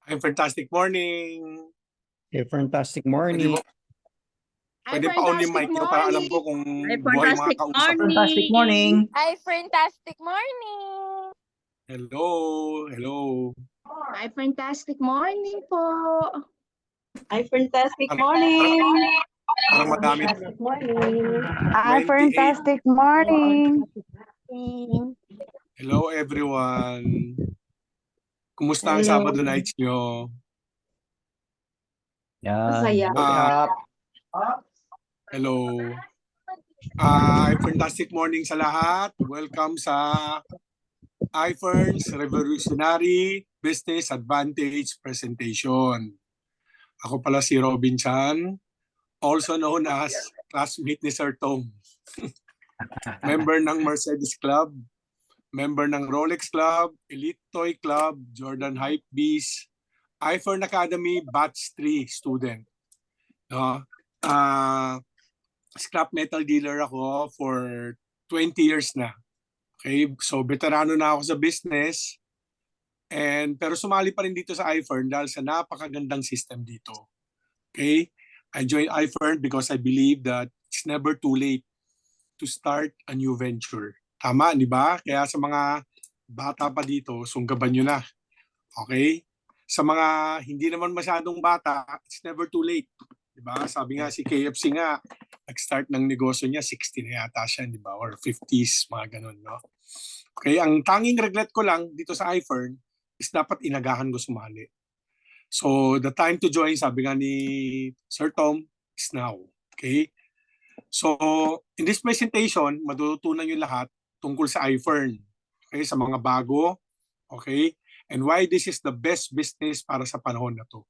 Ay, fantastic morning. A fantastic Pwede morning. mo, pwede pa on yung mic nyo para alam ko kung Ay, buhay mga fantastic kausap. Fantastic morning. Ay, fantastic morning! Hello, hello. Ay, fantastic morning po! Ay, fantastic Parang- morning. Parang madami. Morning! Ay, 28. fantastic morning. Hello everyone. Kumusta ang Hello. Sabado nights nyo? Masaya. Hello. Ay, fantastic morning sa lahat. Welcome sa iFerns Revolutionary Business Advantage Presentation. Ako pala si Robin Chan, also known as classmate ni Sir Tom. Member ng Mercedes Club, member ng Rolex Club, Elite Toy Club, Jordan Hypebeast, iFern Academy Batch 3 student. No? Scrap metal dealer ako for 20 years na. Okay, so veterano na ako sa business. Pero sumali pa rin dito sa iFern dahil sa napakagandang system dito. Okay? I joined iFern because I believe that it's never too late to start a new venture. Tama, di ba? Kaya sa mga bata pa dito, sunggaban nyo na. Okay? Sa mga hindi naman masyadong bata, it's never too late. Di ba? Sabi nga si KFC nga, nag-start ng negosyo niya, 60 na yata siya, di ba? Or 50s, mga ganun, no? Okay, ang tanging regret ko lang dito sa iFern is dapat inagahan ko sumali. So, the time to join, sabi nga ni Sir Tom, is now. Okay? So, in this presentation, matututunan nyo lahat tungkol sa iFern. Okay? Sa mga bago. Okay? And why this is the best business para sa panahon na to.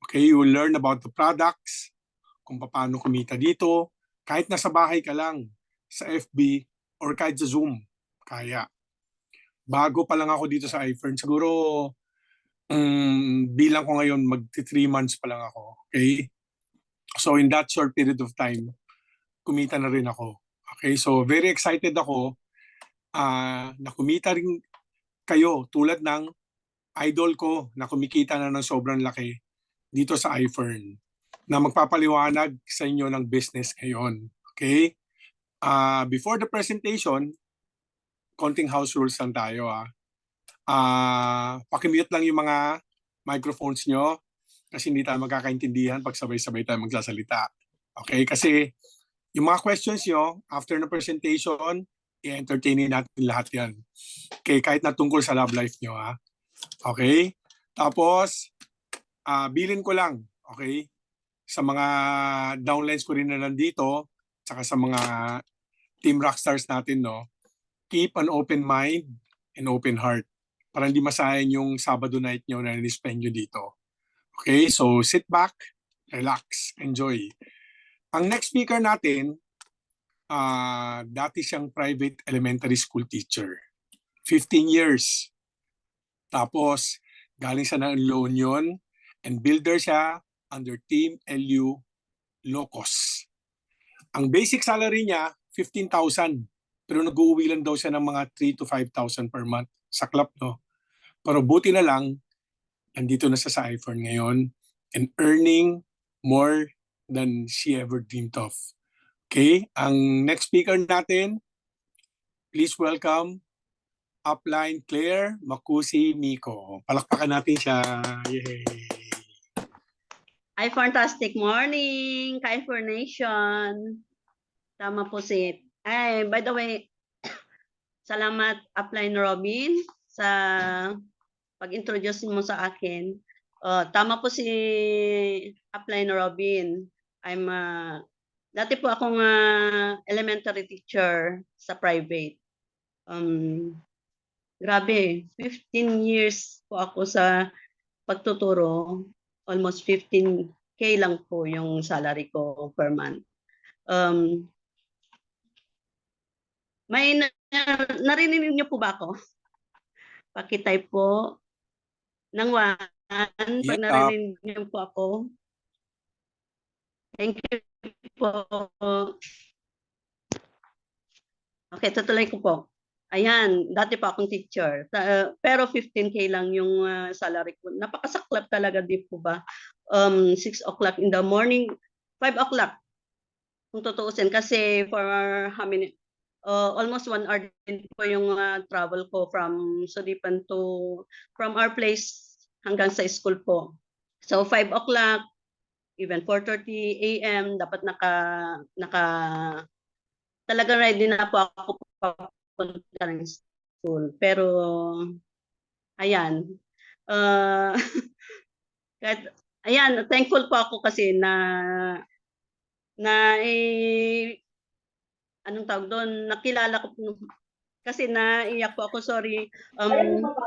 Okay? You will learn about the products, kung paano kumita dito, kahit nasa bahay ka lang, sa FB, or kahit sa Zoom. Kaya. Bago pa lang ako dito sa iFern. Siguro, bilang ko ngayon, magti 3 months pa lang ako. Okay? So, in that short period of time, kumita na rin ako. Okay? So, very excited ako na kumita rin kayo tulad ng idol ko na kumikita na ng sobrang laki dito sa iFern na magpapaliwanag sa inyo ng business ngayon. Okay? Before the presentation, konting house rules lang tayo. Pakimute lang yung mga microphones nyo kasi hindi tayo magkakaintindihan pag sabay-sabay tayo magsasalita. Okay? Kasi yung mga questions nyo, after na presentation, i-entertainin natin lahat yan. Okay? Kahit na tungkol sa love life nyo. Okay? Tapos, bilin ko lang. Okay? Sa mga downlines ko rin na nandito, saka sa mga team rockstars natin, no? Keep an open mind and open heart para hindi masayang yung Sabado night nyo na ni-spend nyo dito. Okay? So, sit back, relax, enjoy. Ang next speaker natin, dati siyang private elementary school teacher. 15 years. Tapos, galing siya ng La Union and builder siya under Team LU Locos. Ang basic salary niya, 15,000. Pero nag-uuwi lang daw siya ng mga 3 to 5,000 per month sa club, no? Pero buti na lang, nandito na siya sa iFern ngayon and earning more than she ever dreamed of. Okay? Ang next speaker natin, please welcome Upline Claire Makusi Miko. Palakpakan natin siya. Yay! Ay, fantastic morning, iFern Nation. Tama po si... Ay, by the way, salamat Upline Robin sa pag-introduce mo sa akin. Tama po si Upline Robin. Dati po akong elementary teacher sa private. Grabe, 15 years po ako sa pagtuturo. Almost 15K lang po yung salary ko per month. May narinig niyo po ba ako? Pakitype po ng 1 pag narinig niyo po ako. Thank you po. Okay, tutuloy ko po. Ayan, dati pa akong teacher. Pero 15K lang yung salary ko. Napakasaklap talaga, di po ba? 6 o'clock in the morning, 5 o'clock kung tutuusin. Kasi for how many, almost 1 hour din po yung travel ko from Sudipan to, from our place hanggang sa school po. So 5 o'clock, even 4:30 a.m. dapat talaga ready na po ako papunta ng school. Pero ayan, uh, ayan, thankful po ako kasi anong tawag doon, nakilala ko kasi naiyak po ako, sorry.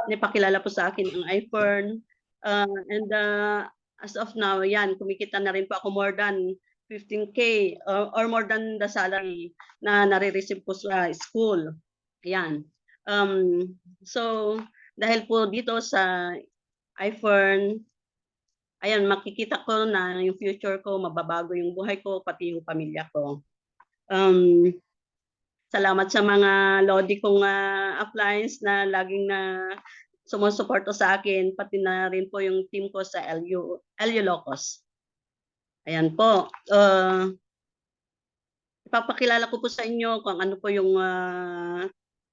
Napakilala po sa akin ang iPhone. And as of now, yan, kumikita na rin po ako more than 15K or more than the salary na nare-receive po sa school. Ayan. So, dahil po dito sa iPhone, ayan, makikita ko na yung future ko, mababago yung buhay ko, pati yung pamilya ko. Salamat sa mga lodi kong appliance na laging sumusuporto sa akin, pati na rin po yung team ko sa LU Locos. Ayan po. Ipapakilala ko po sa inyo kung ano po yung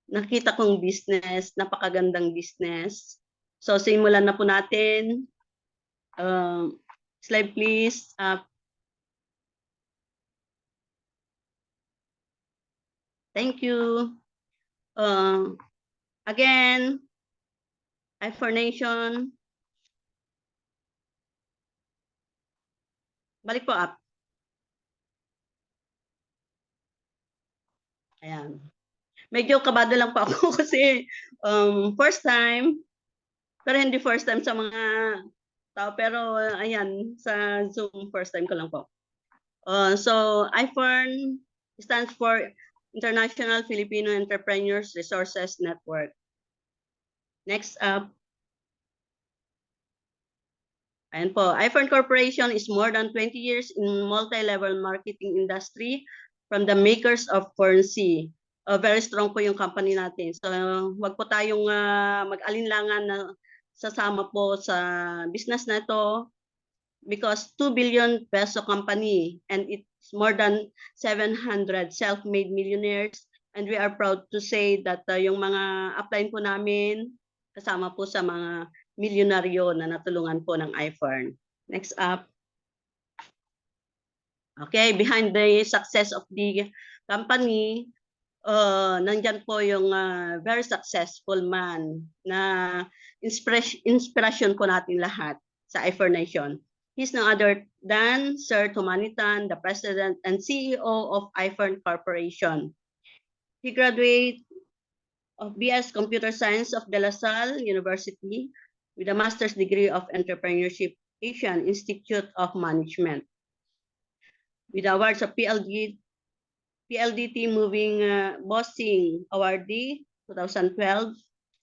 nakita kong business, napakagandang business. So simulan na po natin. Slide please. Thank you. Again, iFornation. Balik po up. Ayan. Medyo kabado lang po ako kasi first time, pero hindi first time sa mga tao, pero ayan, sa Zoom first time ko lang po. So iForn stands for International Filipino Entrepreneurs Resources Network. Next up. Ayan po, iForn Corporation is more than 20 years in multi-level marketing industry from the makers of Fernc. Very strong po yung company natin. So wag po tayong mag-alinlangan na sasama po sa business na ito because 2 billion peso company and it's more than 700 self-made millionaires, and we are proud to say that yung mga upline po namin kasama po sa mga milyonaryo na natulungan po ng iForn. Next up. Okay, behind the success of the company, nandyan po yung very successful man na inspiration po natin lahat sa iFornation. He's no other than Sir Tumanitan, the President and CEO of iForn Corporation. He graduated of BS Computer Science of De La Salle University with a master's degree of entrepreneurship, Asian Institute of Management. With awards of PLDT Moving Bossing Awardee 2012,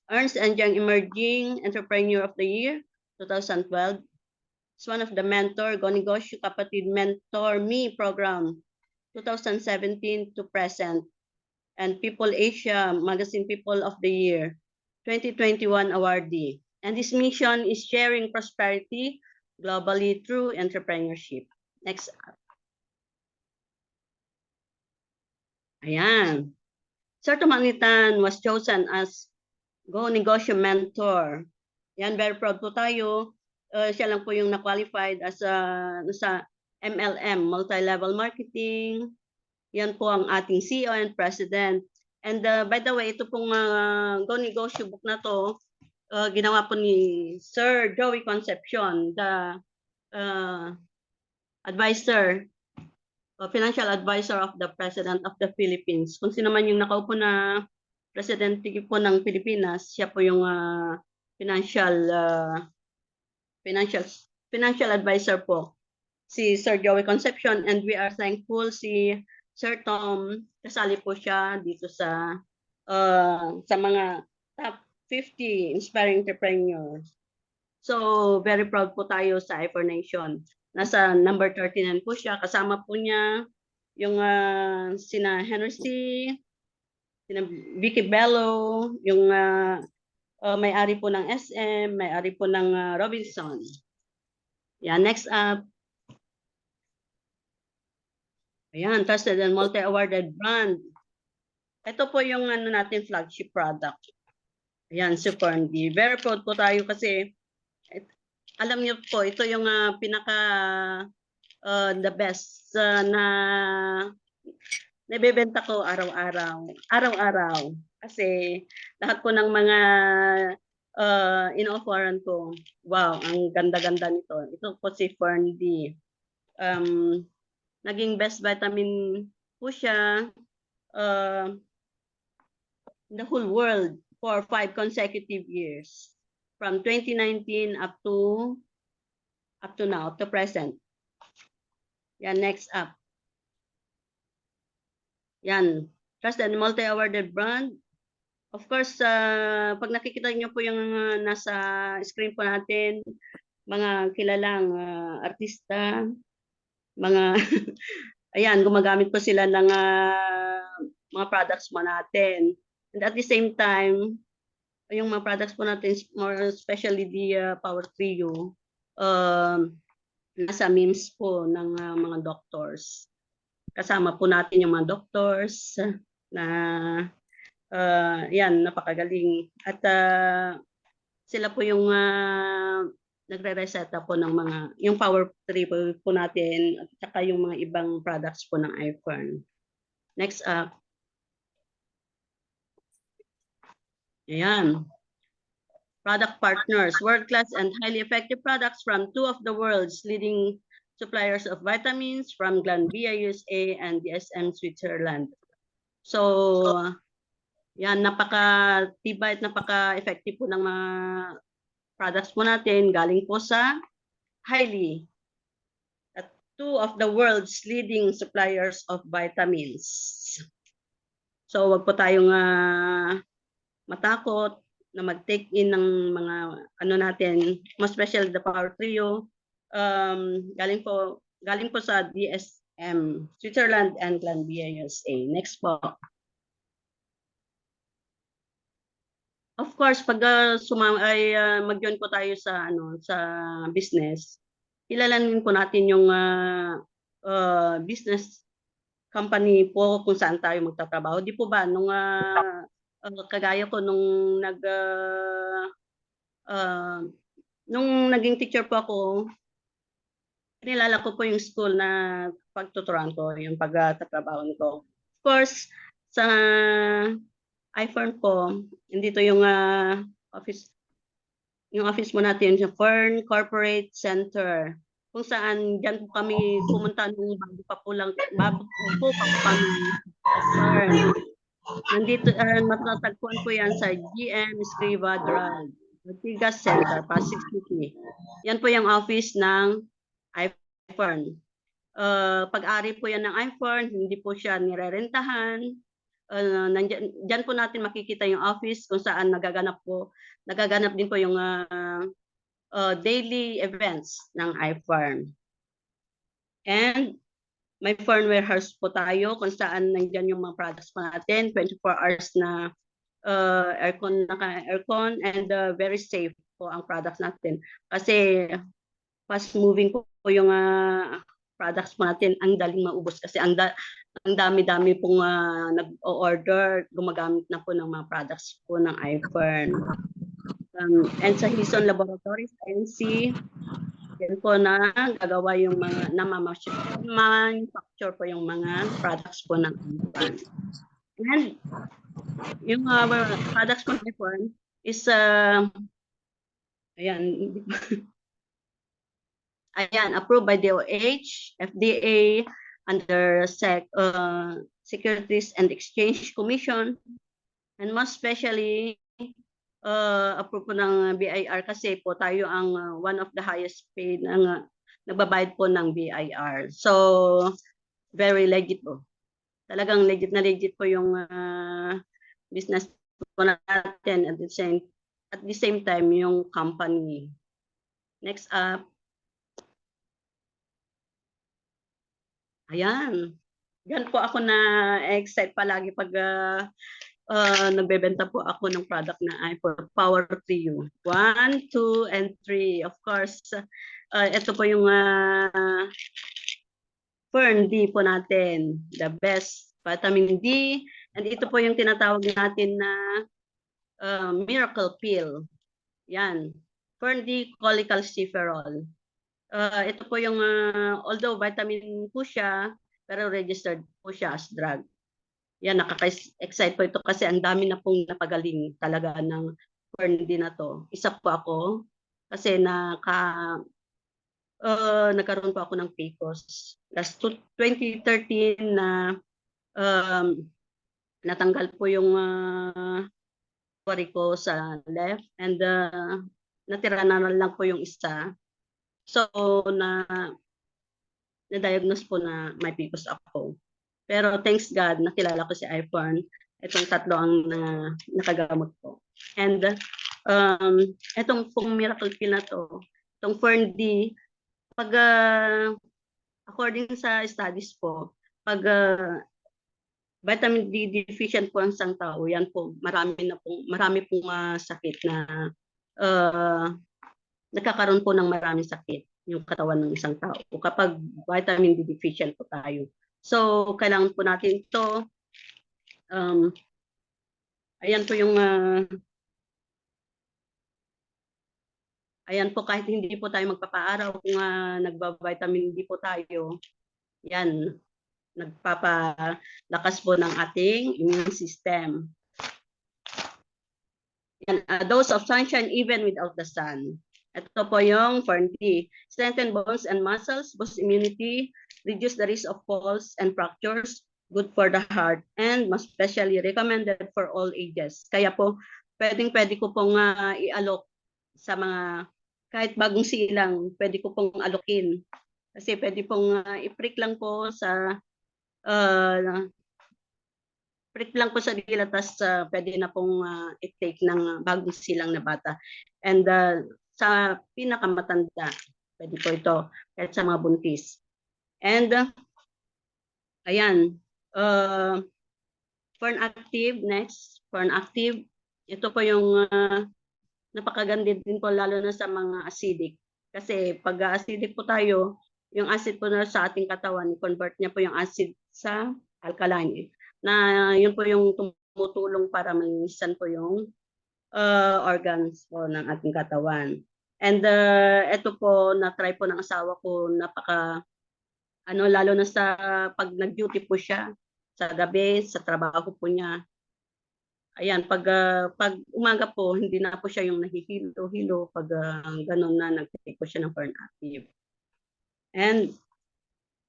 Ernst & Young Emerging Entrepreneur of the Year 2012. It's one of the mentor, Go Negosyo Kapatid Mentor Me program 2017 to present, and People Asia Magazine People of the Year 2021 awardee. And his mission is sharing prosperity globally through entrepreneurship. Next. Ayan. Sir Tumanitan was chosen as Go Negosyo Mentor. Yan, very proud po tayo. Siya lang po yung na-qualified as sa MLM, Multi-Level Marketing. Yan po ang ating CEO and President. And by the way, ito pong Go Negosyo book na to, ginawa po ni Sir Joey Concepcion, the advisor, financial advisor of the President of the Philippines. Kung sino man yung nakaupo na presidente po ng Pilipinas, siya po yung financial advisor po, si Sir Joey Concepcion, and we are thankful si Sir Tom, kasali po siya dito sa mga top 50 inspiring entrepreneurs. So, very proud po tayo sa iFornation. Nasa number 39 po siya. Kasama po niya yung sina Henry C., sina Vicky Bello, yung may-ari po ng SM, may-ari po ng Robinson. Yan, next up. Ayan, trusted and multi-awarded brand. Ito po yung natin flagship product. Ayan, Super Andy. Very proud po tayo kasi alam niyo po, ito yung pinaka the best na nabebenta ko araw-araw. Araw-araw. Kasi lahat po ng mga in-offeran ko, wow, ang ganda-ganda nito. Ito po si Ferndy. Naging best vitamin po siya in the whole world for 5 consecutive years. From 2019 up to now, up to present. Yan, next up. Yan, trusted and multi-awarded brand. Of course, pag nakikita niyo po yung nasa screen po natin, mga kilalang artista, mga ayan, gumagamit po sila ng mga products mo natin. And at the same time, yung mga products po natin, more especially the Power Trio, nasa memes po ng mga doctors. Kasama po natin yung mga doctors na yan, napakagaling. At sila po yung nagre-reseta po ng mga, yung Power Trio po natin at saka yung mga ibang products po ng iFern. Next up. Ayan. Product partners, world-class and highly effective products from 2 of the world's leading suppliers of vitamins from Glanbia USA and DSM Switzerland. So, yan, napaka-tibay at napaka-effective po ng mga products po natin galing po sa highly at 2 of the world's leading suppliers of vitamins. So, wag po tayong matakot na mag-take in ng mga natin, most especially the Power Trio, galing po sa DSM Switzerland and Glanbia USA. Next po. Of course, pag mag-join po tayo sa sa business, kilalanin po natin yung business company po kung saan tayo magtatrabaho. Di po ba nung kagaya ko nung nung naging teacher po ako, nilala ko po yung school na pagtuturuan ko, yung pagtatrabaho nito. Of course, sa iFern po, dito yung office mo natin sa Fern Corporate Center, kung saan diyan po kami pumunta nung bago pa po kami Fern. Nandito, matatagpuan po yan sa GM Escriva Drive, Ortigas Center, Pasig City. Yan po yung office ng iFern. Pag-ari po yan ng iFern, hindi po siya nirerentahan. Diyan po natin makikita yung office kung saan nagaganap din po yung daily events ng iFern. And may Fern warehouse po tayo kung saan nandiyan yung mga products po natin, 24 hours na aircon and very safe po ang products natin. Kasi fast moving po yung products po natin, ang daling maubos kasi ang dami-dami pong nag-order, gumagamit na po ng mga products po ng iFern. And sa Hison Laboratories, INC, yan po na gagawa yung mga manufacture po yung mga products po ng iFern. And yung products po ng iFern is ayan, approved by DOH, FDA, under Securities and Exchange Commission, and most especially approved po ng BIR kasi po tayo ang one of the highest paid ng nagbabayad po ng BIR. So, very legit po. Talagang legit na legit po yung business po natin at the same time yung company. Next up. Ayan. Yan po ako na excite palagi pag nagbebenta po ako ng product na iPhone Power to You. 1, 2, and 3. Of course, ito po yung Fern D po natin. The best vitamin D. And ito po yung tinatawag natin na miracle pill. Yan. Fern D cholecalciferol. Ito po yung, although vitamin po siya, pero registered po siya as drug. Yan, nakaka-excite po ito kasi ang dami na pong napagaling talaga ng Fern D na to. Isa po ako kasi nagkaroon po ako ng PCOS. Last 2013 na natanggal po yung ovary ko sa left and natira na lang po yung isa. So, na-diagnose po na may PCOS ako. Pero thanks God, nakilala ko si iPhone. Itong tatlo ang nakagamot ko. And itong pong miracle pill na to, itong Fern D, pag according sa studies po, pag vitamin D deficient po ang isang tao, yan po, marami pong sakit na nagkakaroon po ng maraming sakit yung katawan ng isang tao kapag vitamin D deficient po tayo. So, kailangan po natin ito. Ayan po yung ayan po, kahit hindi po tayo magpapaaraw kung nagba-vitamin D po tayo, yan, nagpapalakas po ng ating immune system. Yan, a dose of sunshine even without the sun. Ito po yung Fern D. Strengthen bones and muscles, boost immunity, reduce the risk of falls and fractures, good for the heart, and most especially recommended for all ages. Kaya po, pwede ko pong i-alok sa mga, kahit bagong silang, pwede ko pong alokin. Kasi pwede pong i-prick lang po sa dila, tas pwede na pong i-take ng bagong silang na bata. And sa pinakamatanda, pwede po ito, kahit sa mga buntis. And ayan, Fern Active, next, Fern Active. Ito po yung napakaganda din po, lalo na sa mga acidic. Kasi pag acidic po tayo, yung acid po na sa ating katawan, convert niya po yung acid sa alkaline. Na yun po yung tumutulong para malinisan po yung organs po ng ating katawan. And ito po, na-try po ng asawa ko, lalo na sa pag nag-duty po siya, sa gabi, sa trabaho po niya. Ayan, pag umaga po, hindi na po siya yung nahihilo-hilo pag ganun na nag-take po siya ng Fern Active. And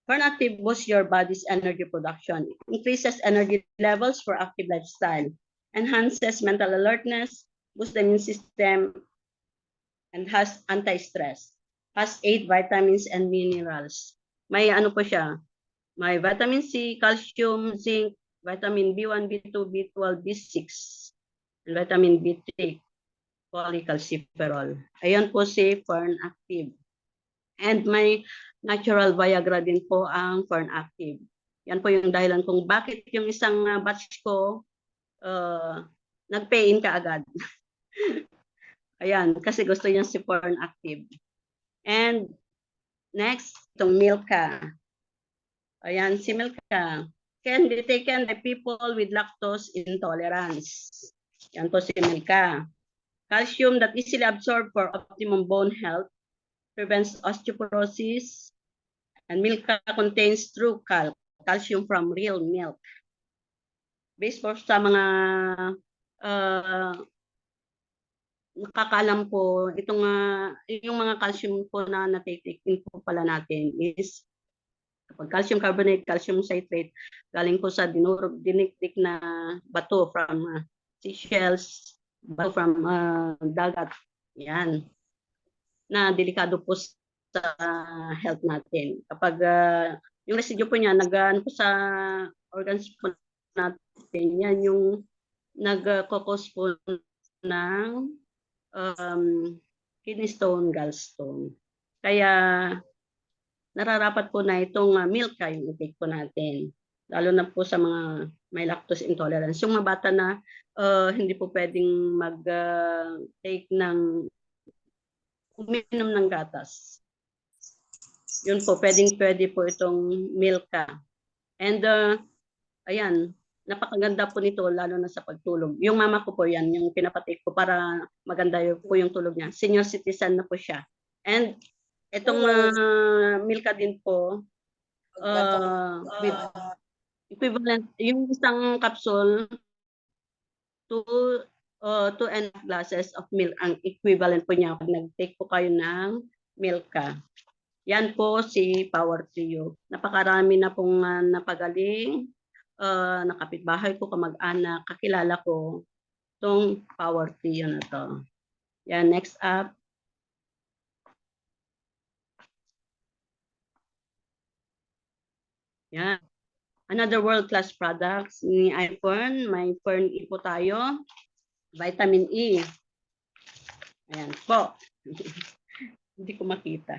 Fern Active boosts your body's energy production, increases energy levels for active lifestyle, enhances mental alertness, boosts the immune system, and has anti-stress. Has 8 vitamins and minerals. May ano po siya, may vitamin C, calcium, zinc, vitamin B1, B2, B12, B6, and vitamin B3, cholecalciferol. Ayan po si Fern Active. And may natural Viagra din po ang Fern Active. Yan po yung dahilan kung bakit yung isang batch ko nag-pay in kaagad. Ayan, kasi gusto niya si Fern Active. And next, itong Milka. Ayan, si Milka. Can be taken by people with lactose intolerance. Yan po si Milka. Calcium that easily absorbed for optimum bone health, prevents osteoporosis, and Milka contains true calcium from real milk. Based po sa mga nakakaalam po, itong yung mga calcium po na natitake po pala natin is kapag calcium carbonate, calcium citrate, galing po sa dinikdik na bato from seashells, bato from dagat. Yan. Na delikado po sa health natin. Kapag yung residue po niya nag-ano po sa organs po natin, yan yung nag-cause po ng kidney stone, gallstone. Kaya nararapat po na itong Milka yung intake po natin. lalo na po sa mga may lactose intolerance. Yung mga bata na hindi po pwedeng mag-take ng uminom ng gatas. Yun po, pwede po itong Milka. And ayan, napakaganda po nito lalo na sa pagtulog. Yung mama ko po yan, yung pinapatake ko para maganda po yung tulog niya. Senior citizen na po siya. And itong Milka din po, with equivalent, yung isang capsule, 2.5 glasses of milk ang equivalent po niya pag nag-take po kayo ng Milka. Yan po si Power Trio. Napakarami na pong napagaling, nakapitbahay ko, kamag-anak, kakilala ko itong Power Trio na to. Yan, next up. Yan. Another world-class products ni iFern. May Fern E po tayo. Vitamin E. Ayan po. Hindi ko makita.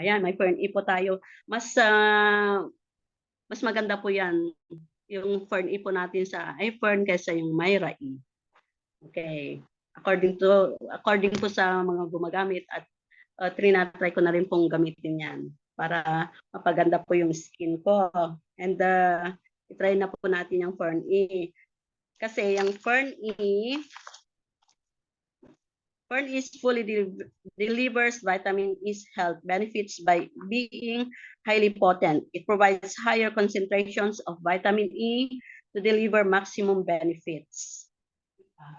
Ayan, may Fern E po tayo. Mas maganda po yan, yung Fern E po natin sa iFern kaysa yung Myra E. Okay. According po sa mga gumagamit at trinatry ko na rin pong gamitin yan para mapaganda po yung skin ko. And itry na po natin yung Fern E. Kasi yung Fern E fully delivers vitamin E's health benefits by being highly potent. It provides higher concentrations of vitamin E to deliver maximum benefits.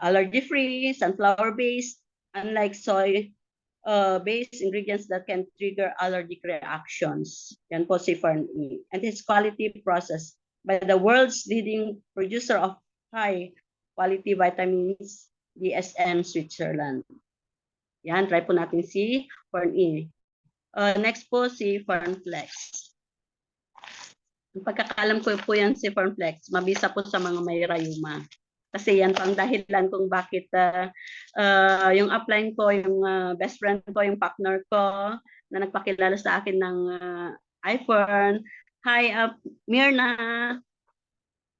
Allergy-free, sunflower-based, unlike soy-based ingredients that can trigger allergic reactions. Yan po si Fern E. And it's quality processed by the world's leading producer of high-quality vitamins, DSM Switzerland. Yan, try po natin si Fern E. Next po si Fernflex. Ang pagkakalam ko po yan si Fernflex, mabisa po sa mga may rayuma. Kasi yan pang dahilan kung bakit yung upline ko, yung best friend ko, yung partner ko na nagpakilala sa akin ng iFern. Hi, Mirna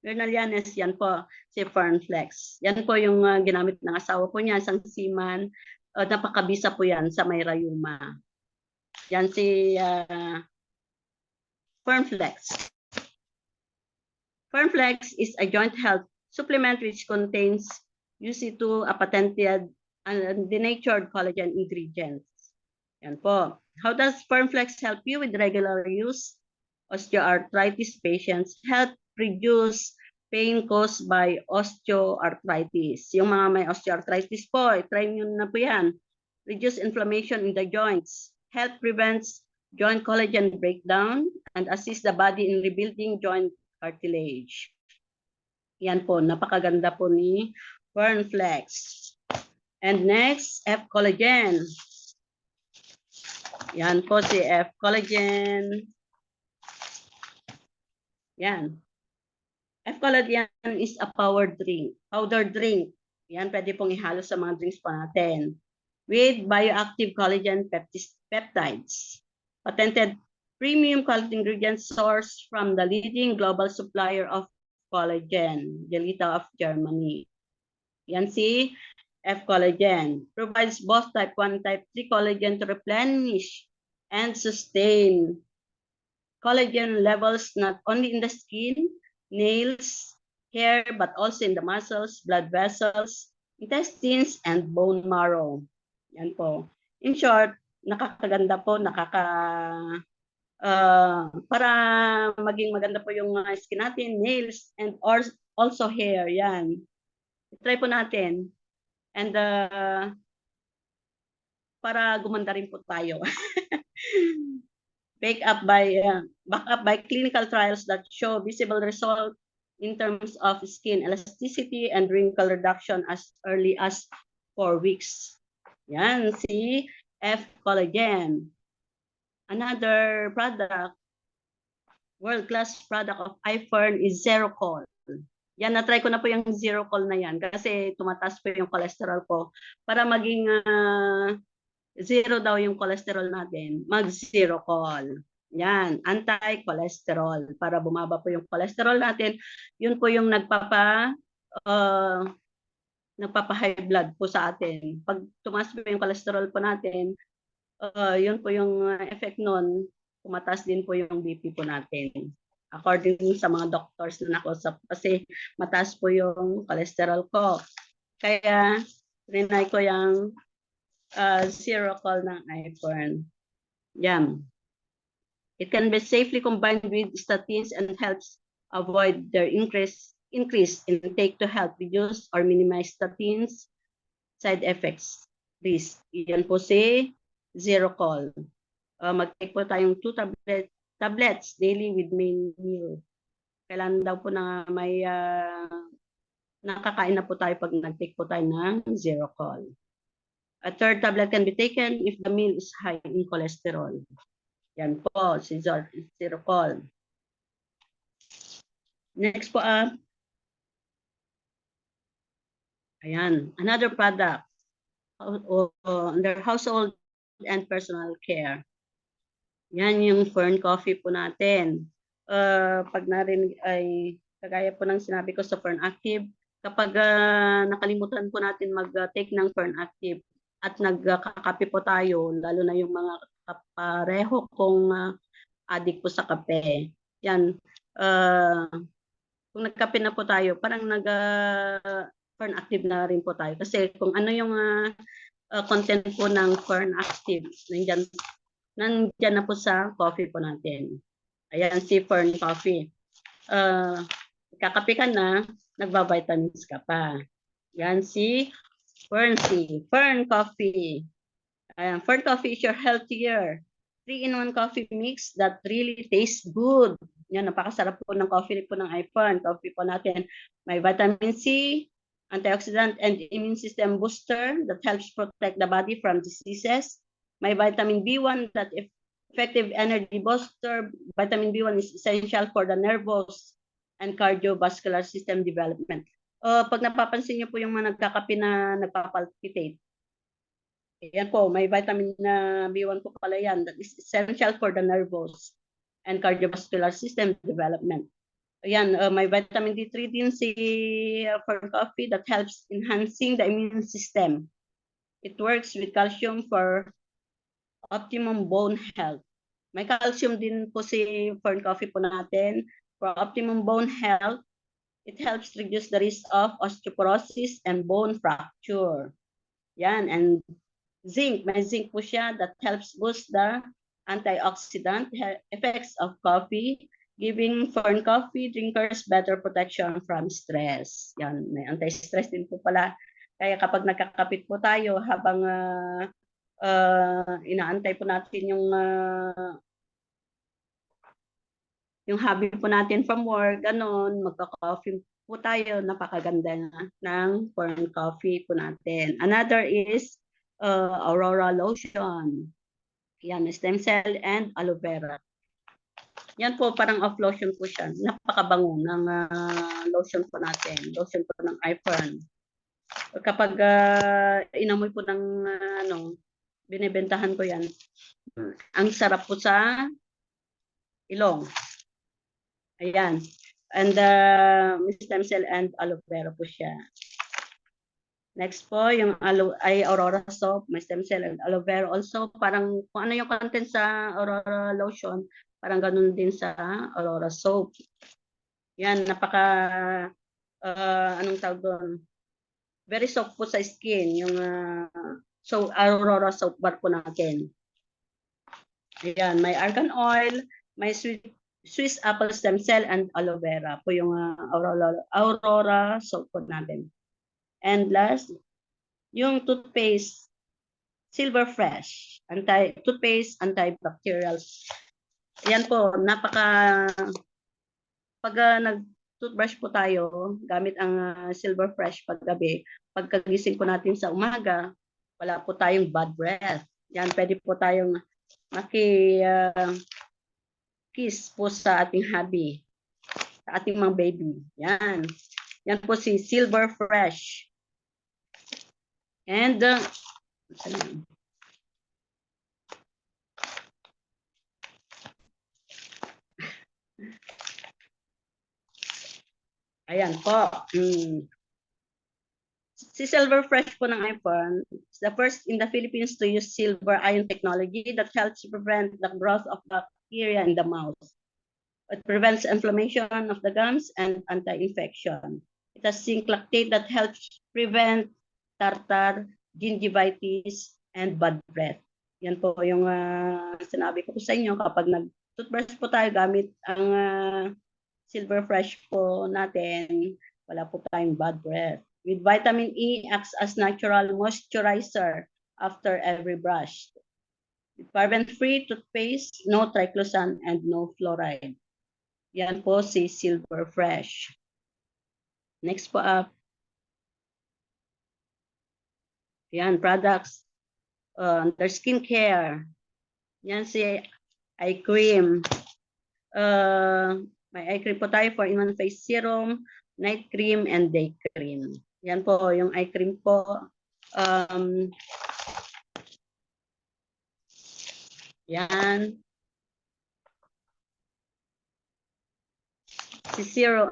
Llanes, yan po, si Fernflex. Yan po yung ginamit ng asawa po niya, isang seaman. Napakabisa po yan sa may rayuma. Yan si Fernflex. Fernflex is a joint health supplement which contains UC2, a patented and denatured collagen ingredients. Yan po. How does Fernflex help you with regular use? Osteoarthritis patients help reduce pain caused by osteoarthritis. Yung mga may osteoarthritis po, try nyo na po yan. Reduce inflammation in the joints. Help prevents joint collagen breakdown and assist the body in rebuilding joint cartilage. Yan po, napakaganda po ni Fernflex. And next, F-Collagen. Yan po si F-Collagen. Yan. F-Collagen is a powder drink. Yan, pwede pong ihalo sa mga drinks pa natin. With bioactive collagen peptides. Patented premium quality ingredients sourced from the leading global supplier of collagen, Gelita of Germany. Yan si F-Collagen. Provides both type 1 and type 3 collagen to replenish and sustain collagen levels not only in the skin, nails, hair, but also in the muscles, blood vessels, intestines, and bone marrow. Yan po. In short, nakakaganda po, para maging maganda po yung skin natin, nails, and also hair. Yan. Try po natin. And para gumanda rin po tayo. Backed up by clinical trials that show visible results in terms of skin elasticity and wrinkle reduction as early as 4 weeks. Yan, si F-Collagen. Another product, world-class product of iFern is Zerocol. Yan, na-try ko na po yung Zerocol na yan kasi tumataas po yung cholesterol ko. Para maging zero daw yung cholesterol natin, mag-Zerocol. Yan, anti-cholesterol. Para bumaba po yung cholesterol natin, yun po yung uh, nagpapa-high blood po sa atin. Pag tumaas po yung cholesterol po natin, yun po yung effect nun, tumataas din po yung BP po natin. According sa mga doctors na nakausap, kasi mataas po yung cholesterol ko. Kaya, rinay ko yung zero call ng iPhone. Yan. It can be safely combined with statins and helps avoid their increase intake to help reduce or minimize statins side effects risk. Yan po si zero call. Mag-take po tayong 2 tablets daily with main meal. Kailangan daw po na may nakakain na po tayo pag nag-take po tayo ng zero call. A third tablet can be taken if the meal is high in cholesterol. Yan po, si zero call. Next po, ayan, another product under household and personal care. Yan yung Fern Coffee po natin. Pag narinig ay, kagaya po ng sinabi ko sa Fern Active, kapag nakalimutan po natin mag-take ng Fern Active at nagkakape po tayo, lalo na yung mga kapareho kong addict po sa kape. Yan, kung nagkape na po tayo, parang Fern Active na rin po tayo. Kasi kung ano yung content po ng Fern Active, nandyan na po sa coffee po natin. Ayan, si Fern Coffee. Kakape ka na, nagbabitamins ka pa. Yan si Fern Coffee. Ayan, Fern Coffee is your healthier 3-in-1 coffee mix that really tastes good. Yan, napakasarap po ng coffee po ng iPhone. Coffee po natin. May vitamin C, antioxidant and immune system booster that helps protect the body from diseases. May vitamin B1 that effective energy booster. Vitamin B1 is essential for the nervous and cardiovascular system development. Pag napapansin niyo po yung mga nagkakape na nagpapalpitate, yan po, may vitamin na B1 po pala yan that is essential for the nervous and cardiovascular system development. Ayan, may vitamin D3 din si Fern Coffee that helps enhancing the immune system. It works with calcium for optimum bone health. May calcium din po si Fern Coffee po natin for optimum bone health. It helps reduce the risk of osteoporosis and bone fracture. Yan, and zinc, may zinc po siya that helps boost the antioxidant effects of coffee, giving Fern Coffee drinkers better protection from stress. Yan, may anti-stress din po pala. Kaya kapag nagkakapit po tayo habang inaantay po natin yung hobby po natin from work, ganon, magka-coffee po tayo, napakaganda ng Fern Coffee po natin. Another is Aurora Lotion. Yan, stem cell and aloe vera. Yan po, parang off lotion po siya. Napakabango ng lotion po natin. Lotion po ng iFern. Kapag inamoy po ng binibentahan ko yan, ang sarap po sa ilong. Ayan. And stem cell and aloe vera po siya. Next po, yung Aurora soap, may stem cell and aloe vera also. Parang kung ano yung content sa Aurora lotion, parang ganun din sa Aurora soap. Yan, anong tawag doon? Very soft po sa skin, yung Aurora soap bar po natin. Ayan, may argan oil, may Swiss apple stem cell and aloe vera po yung Aurora soap po natin. And last, yung toothpaste, Silver Fresh, toothpaste antibacterial. Yan po, pag nag-toothbrush po tayo, gamit ang Silver Fresh paggabi, pagkagising po natin sa umaga, wala po tayong bad breath. Yan, pwede po tayong kiss po sa ating hubby, sa ating mga baby. Yan. Yan po si Silver Fresh. And Ayan po. Si Silver Fresh po ng iPhone is the first in the Philippines to use silver ion technology that helps prevent the growth of bacteria in the mouth. It prevents inflammation of the gums and anti-infection. It has zinc lactate that helps prevent tartar, gingivitis, and bad breath. Yan po yung sinabi ko po sa inyo kapag nag-toothbrush po tayo gamit ang Silver Fresh po natin, wala po tayong bad breath. With vitamin E, acts as natural moisturizer after every brush. With paraben-free toothpaste, no triclosan and no fluoride. Yan po si Silver Fresh. Next po up. Yan, products under skincare. Yan si eye cream. May eye cream po tayo for in-one face serum, night cream, and day cream. Yan po yung eye cream po. Yan. Si Zero.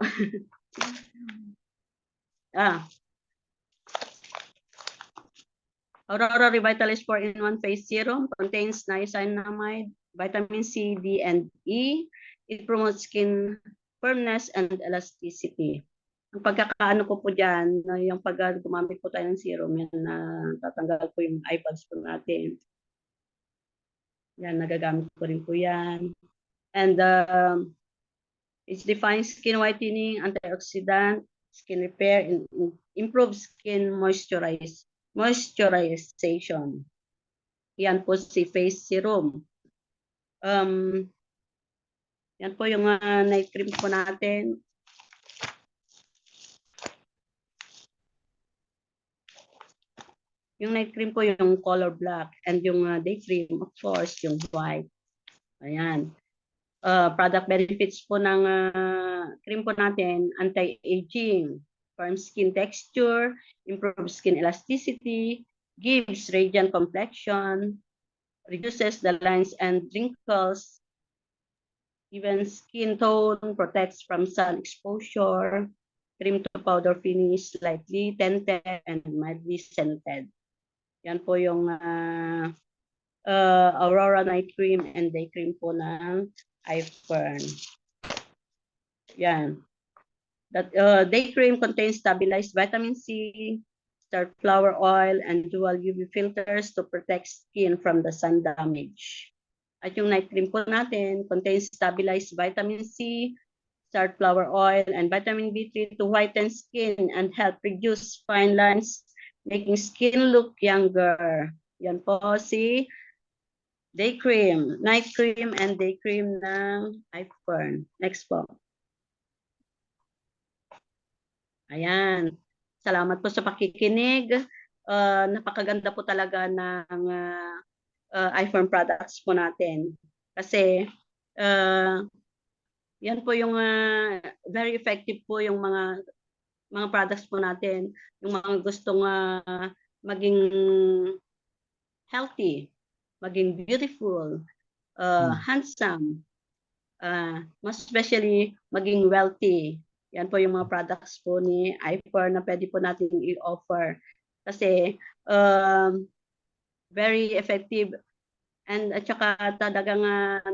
Aurora Revitalize 4-in-1 Face Serum contains niacinamide, vitamin C, D, and E. It promotes skin firmness and elasticity. Ang pagkakaano ko po dyan, yung pag gumamit po tayo ng serum, yan na tatanggal po yung eye bags po natin. Yan, nagagamit ko rin po yan. And it defines skin whitening, antioxidant, skin repair, and improves skin moisturization. Yan po si face serum. Yan po yung night cream po natin. Yung night cream po yung color black and yung day cream, of course, yung white. Ayan. Product benefits po ng cream po natin, anti-aging, firm skin texture, improves skin elasticity, gives radiant complexion, reduces the lines and wrinkles, even skin tone, protects from sun exposure, cream to powder finish, lightly tinted and mildly scented. Yan po yung Aurora Night Cream and Day Cream po ng iFern. Yan. That day cream contains stabilized vitamin C, star flower oil, and dual UV filters to protect skin from the sun damage. At yung night cream po natin contains stabilized vitamin C, star flower oil, and vitamin B3 to whiten skin and help reduce fine lines, making skin look younger. Yan po si day cream, night cream, and day cream ng iFern. Next po. Ayan. Salamat po sa pakikinig. Napakaganda po talaga ng iFern products po natin. Kasi yan po yung very effective po yung mga products po natin. Yung mga gustong maging healthy, maging beautiful, handsome, most especially maging wealthy. Yan po yung mga products po ni iFern na pwede po natin i-offer. Kasi very effective and at saka talagang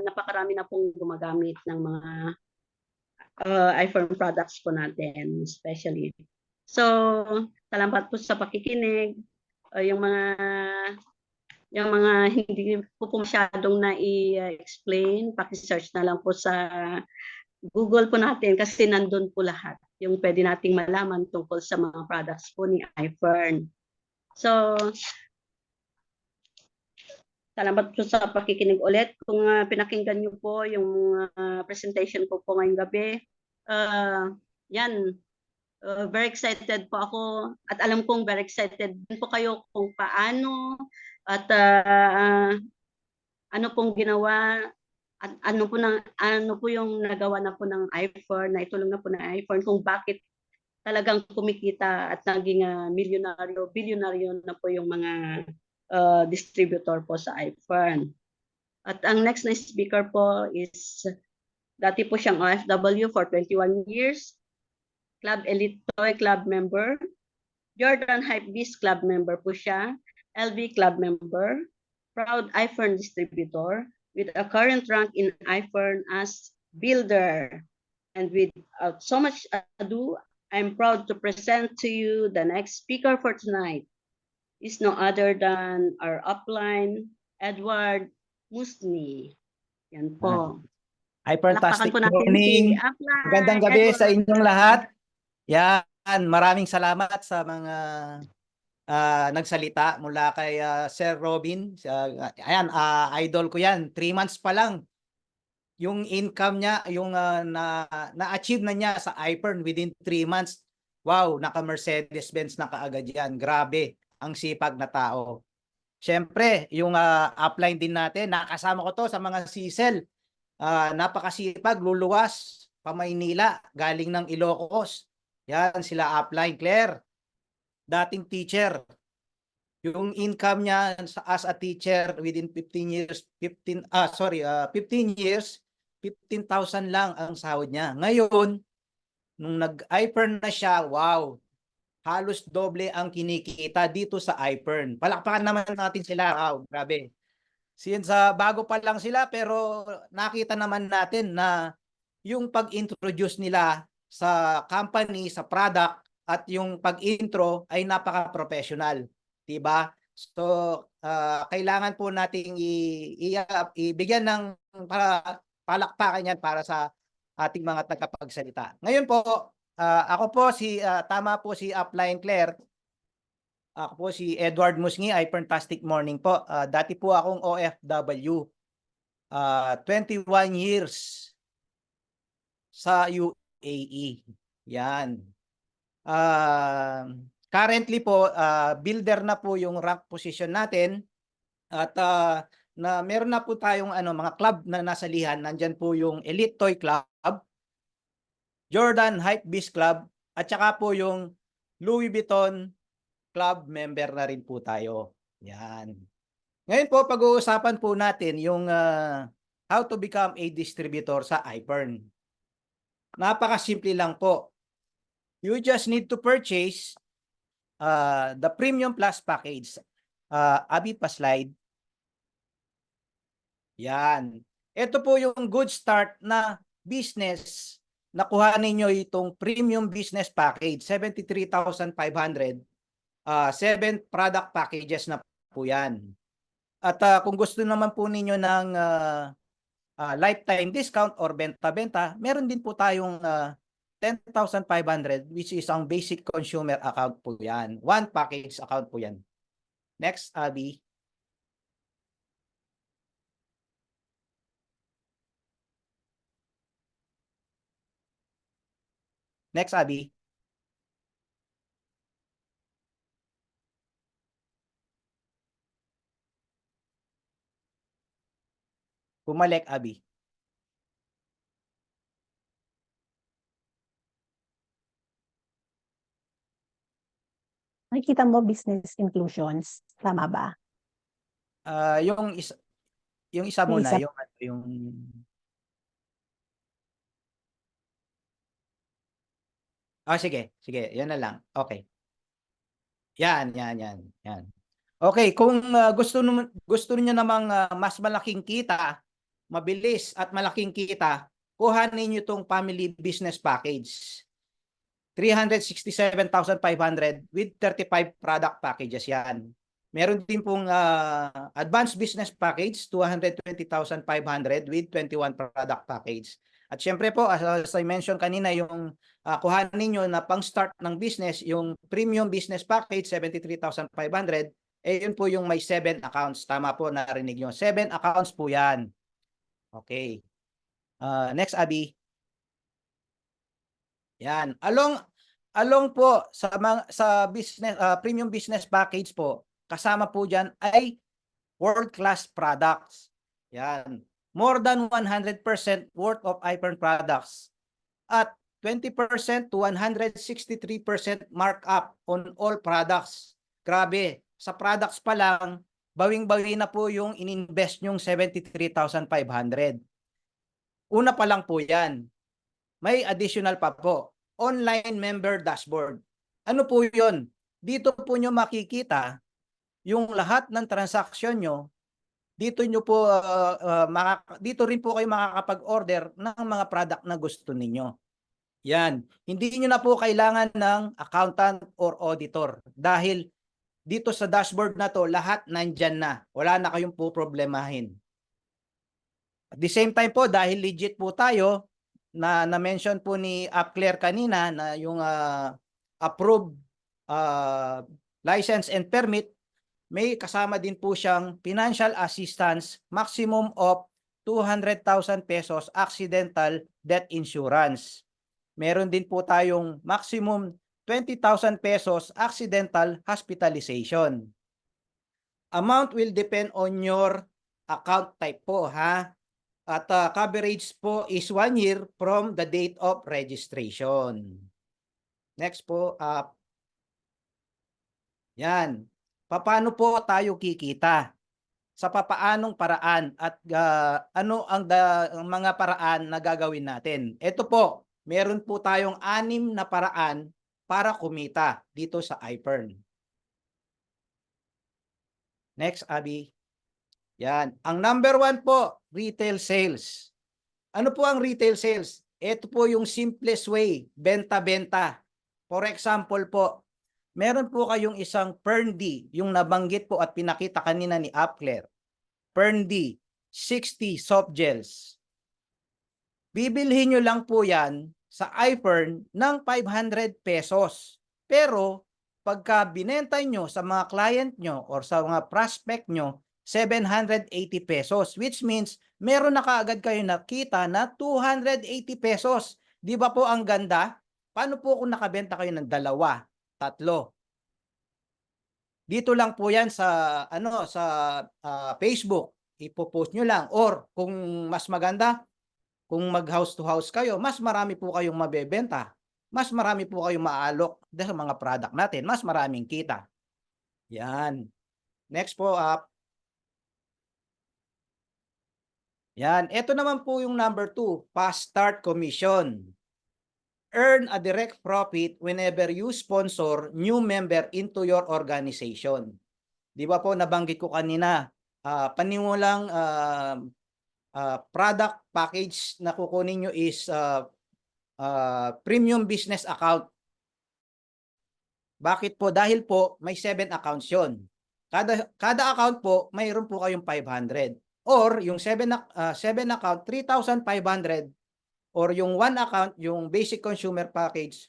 napakarami na pong gumagamit ng mga iFern products po natin especially. So, salamat po sa pakikinig. Yung mga hindi po masyadong na-i-explain, paki-search na lang po sa Google po natin kasi nandun po lahat yung pwede nating malaman tungkol sa mga products po ni iFern. So, salamat po sa pakikinig ulit. Kung pinakinggan niyo po yung presentation ko po ngayong gabi, yan, very excited po ako at alam kong very excited din po kayo kung paano at ano pong ginawa at ano po yung nagawa na po ng iFern, na itulong na po ng iFern kung bakit talagang kumikita at naging milyonaryo, bilyonaryo na po yung mga distributor po sa iFern. At ang next na speaker po is dati po siyang OFW for 21 years. Club Elite Toy Club member. Jordan Hypebeast Club member po siya. LV Club member. Proud iFern distributor with a current rank in iFern as builder. And without so much ado, I'm proud to present to you the next speaker for tonight. Is no other than our upline, Edward Musni. Yan po. Hi, fantastic Palakpakan po natin si morning. upline. Magandang gabi sa Edward. inyong lahat. Yan, maraming salamat sa mga nagsalita mula kay Sir Robin. Ayan, idol ko yan. 3 months pa lang. Yung income niya, yung na-achieve na niya sa iPern within 3 months. Wow, naka-Mercedes-Benz na kaagad yan. Grabe, ang sipag na tao. Siyempre, yung upline din natin, nakasama ko to sa mga sisel. Napakasipag, luluwas, pa Maynila, galing ng Ilocos. Yan, sila upline. Claire, dating teacher. Yung income niya as a teacher within 15 years, 15 years, 15,000 lang ang sahod niya. Ngayon, nung nag-iPern na siya, wow, halos doble ang kinikita dito sa iPern. Palakpakan naman natin sila. Wow, grabe. Since bago pa lang sila, pero nakita naman natin na yung pag-introduce nila sa company, sa product, at yung pag-intro ay napaka-professional. Diba? So, kailangan po nating ibigyan ng palakpakan yan para sa ating mga tagapagsalita. Ngayon po, ako po tama po si upline Claire. Ako po si Edward Musni, ay fantastic morning po. Dati po akong OFW. 21 years sa UAE. Yan. Currently po, builder na po yung rank position natin. At na meron na po tayong mga club na nasalihan. Nandyan po yung Elite Toy Club, Jordan Hypebeast Club, at saka po yung Louis Vuitton Club member na rin po tayo. Yan. Ngayon po, pag-uusapan po natin yung how to become a distributor sa iPern. Napakasimple lang po. You just need to purchase the Premium Plus package. Abi, pa-slide. Yan. Ito po yung good start na business. Nakuha ninyo itong Premium Business Package, 73,500. 7 product packages na po yan. At kung gusto naman po ninyo ng lifetime discount or benta-benta, meron din po tayong 10,500 which is ang basic consumer account po yan. One package account po yan. Next, Abby. Next, Abby. Bumalik, Abby. Nakikita mo business inclusions, tama ba? Yung isa Yung muna, isa. yung sige, yan na lang. Okay. Yan. Okay, kung gusto niyo namang mas malaking kita, mabilis at malaking kita, kuhanin niyo tong family business package. 367,500 with 35 product packages yan. Meron din pong advanced business package, 220,500 with 21 product package. At syempre po, as I mentioned kanina, yung kuhanin nyo na pang-start ng business, yung premium business package, 73,500, yun po yung may 7 accounts. Tama po, narinig nyo. 7 accounts po yan. Okay. Next, Abby. Yan. Along po sa business premium business package po, kasama po diyan ay world-class products. Yan. More than 100% worth of iPern products at 20% to 163% markup on all products. Grabe, sa products pa lang, bawing-bawi na po yung ininvest nyong 73,500. Una pa lang po yan. May additional pa po. online member dashboard. Ano po yun? Dito po nyo makikita yung lahat ng transaksyon nyo. Dito nyo po, dito rin po kayo makakapag-order ng mga product na gusto ninyo. Yan. Hindi nyo na po kailangan ng accountant or auditor dahil dito sa dashboard na to, lahat nandyan na. Wala na kayong po problemahin. At the same time po, dahil legit po tayo, na-mention po ni Upclear kanina na yung approved license and permit, may kasama din po siyang financial assistance, maximum of 200,000 pesos accidental death insurance. Meron din po tayong maximum 20,000 pesos accidental hospitalization. Amount will depend on your account type po, ha? At coverage po is 1 year from the date of registration. Next po, yan. Paano po tayo kikita? Sa papaanong paraan at ano ang mga paraan na gagawin natin? Ito po, meron po tayong 6 na paraan para kumita dito sa iPern. Next, Abby. Yan. Ang number 1 po, retail sales. Ano po ang retail sales? Ito po yung simplest way, benta-benta. For example po, meron po kayong isang Perndy, yung nabanggit po at pinakita kanina ni Upclear. Perndy, 60 soft gels. Bibilhin nyo lang po yan sa iPern ng 500 pesos. Pero, pagka binenta nyo sa mga client nyo or sa mga prospect nyo, 780 pesos, which means meron na kaagad kayo nakita na 280 pesos. Di ba po ang ganda? Paano po kung nakabenta kayo ng 2, 3? Dito lang po yan sa Facebook. Ipo-post nyo lang. Or kung mas maganda, kung mag-house to house kayo, mas marami po kayong mabebenta. Mas marami po kayong maalok sa mga product natin. Mas maraming kita. Yan. Next po up. Yan. Ito naman po yung number 2, fast start commission. Earn a direct profit whenever you sponsor new member into your organization. Di ba po nabanggit ko kanina, panimulang product package na kukunin nyo is premium business account. Bakit po? Dahil po may 7 accounts yun. Kada account po, mayroon po kayong 500. Or yung 7 account, 3,500. Or yung 1 account, yung basic consumer package,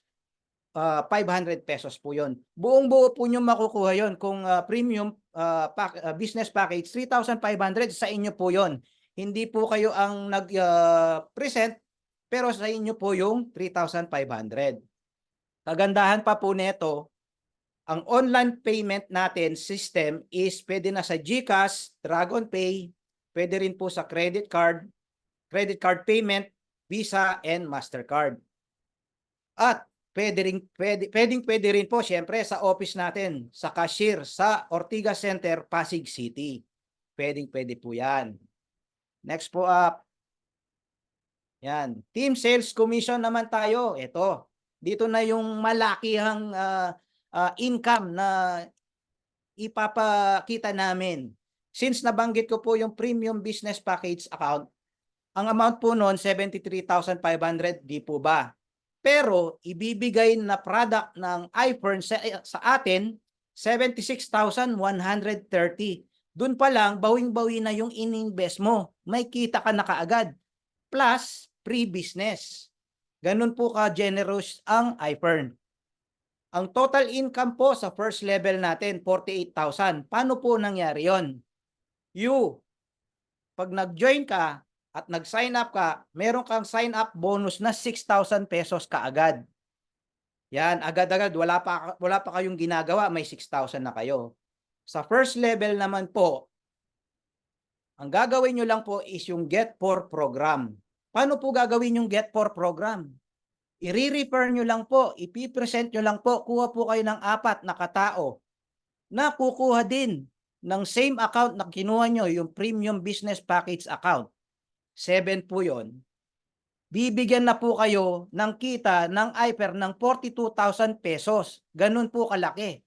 500 pesos po yun. Buong-buo po nyo makukuha yun. Kung premium business package, 3,500 sa inyo po yun. Hindi po kayo ang nag-present, pero sa inyo po yung 3,500. Kagandahan pa po nito, ang online payment natin system is pwede na sa GCash, DragonPay, pwede rin po sa credit card payment, Visa and Mastercard. At pwede rin po syempre sa office natin, sa cashier, sa Ortigas Center, Pasig City. Pwede po yan. Next po up. Yan. Team sales commission naman tayo. Ito. Dito na yung malakihang income na ipapakita namin. Since nabanggit ko po yung premium business package account, ang amount po noon 73,500, di po ba? Pero ibibigay na product ng iPern sa atin 76,130. Doon pa lang bawing-bawi na yung ininvest mo. May kita ka na kaagad. Plus free business. Ganun po ka-generous ang iPern. Ang total income po sa first level natin 48,000. Paano po nangyari yon? Pag nag-join ka at nag-sign up ka, meron kang sign up bonus na 6,000 pesos kaagad. Yan, agad-agad, wala pa kayong ginagawa, may 6,000 na kayo. Sa first level naman po, ang gagawin nyo lang po is yung Get For program. Paano po gagawin yung Get For program? I-refer nyo lang po, ipipresent nyo lang po, kuha po kayo ng 4 na katao na kukuha din ng same account na kinuha nyo, yung Premium Business Package account. 7 po yon. bibigyan na po kayo ng kita ng IPER ng 42,000 pesos. Ganun po kalaki.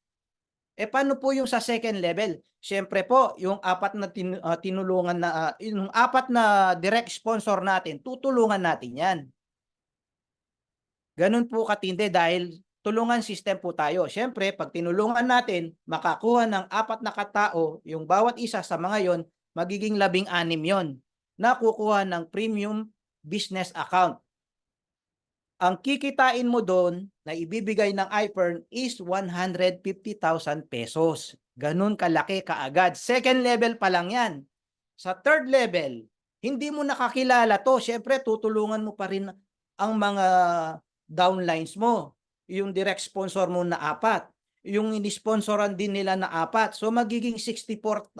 Paano po yung sa second level? Siyempre po, yung apat na tinulungan na, yung apat na direct sponsor natin, tutulungan natin yan. Ganun po katindi dahil tulungan system po tayo. Siyempre, pag tinulungan natin, makakuha ng apat na katao, yung bawat isa sa mga yon, magiging 16 yon na kukuha ng premium business account. Ang kikitain mo doon na ibibigay ng iPern is 150,000 pesos. Ganun kalaki kaagad. Second level pa lang yan. Sa third level, hindi mo nakakilala to. Siyempre, tutulungan mo pa rin ang mga downlines mo. Yung direct sponsor mo na 4. Yung inisponsoran din nila na 4. So, magiging 64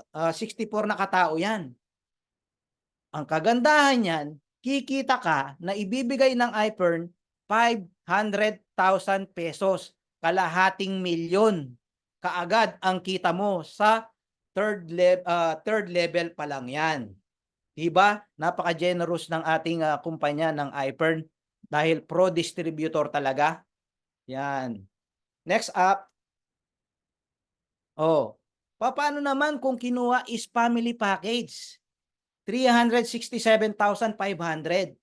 na katao yan. Ang kagandahan yan, kikita ka na ibibigay ng iPern 500,000 pesos, kalahating milyon. Kaagad ang kita mo sa third level pa lang yan. Diba? Napaka-generous ng ating kumpanya ng iPern dahil pro-distributor talaga. Yan. Next up. Paano naman kung kinuha is family package? 367,500.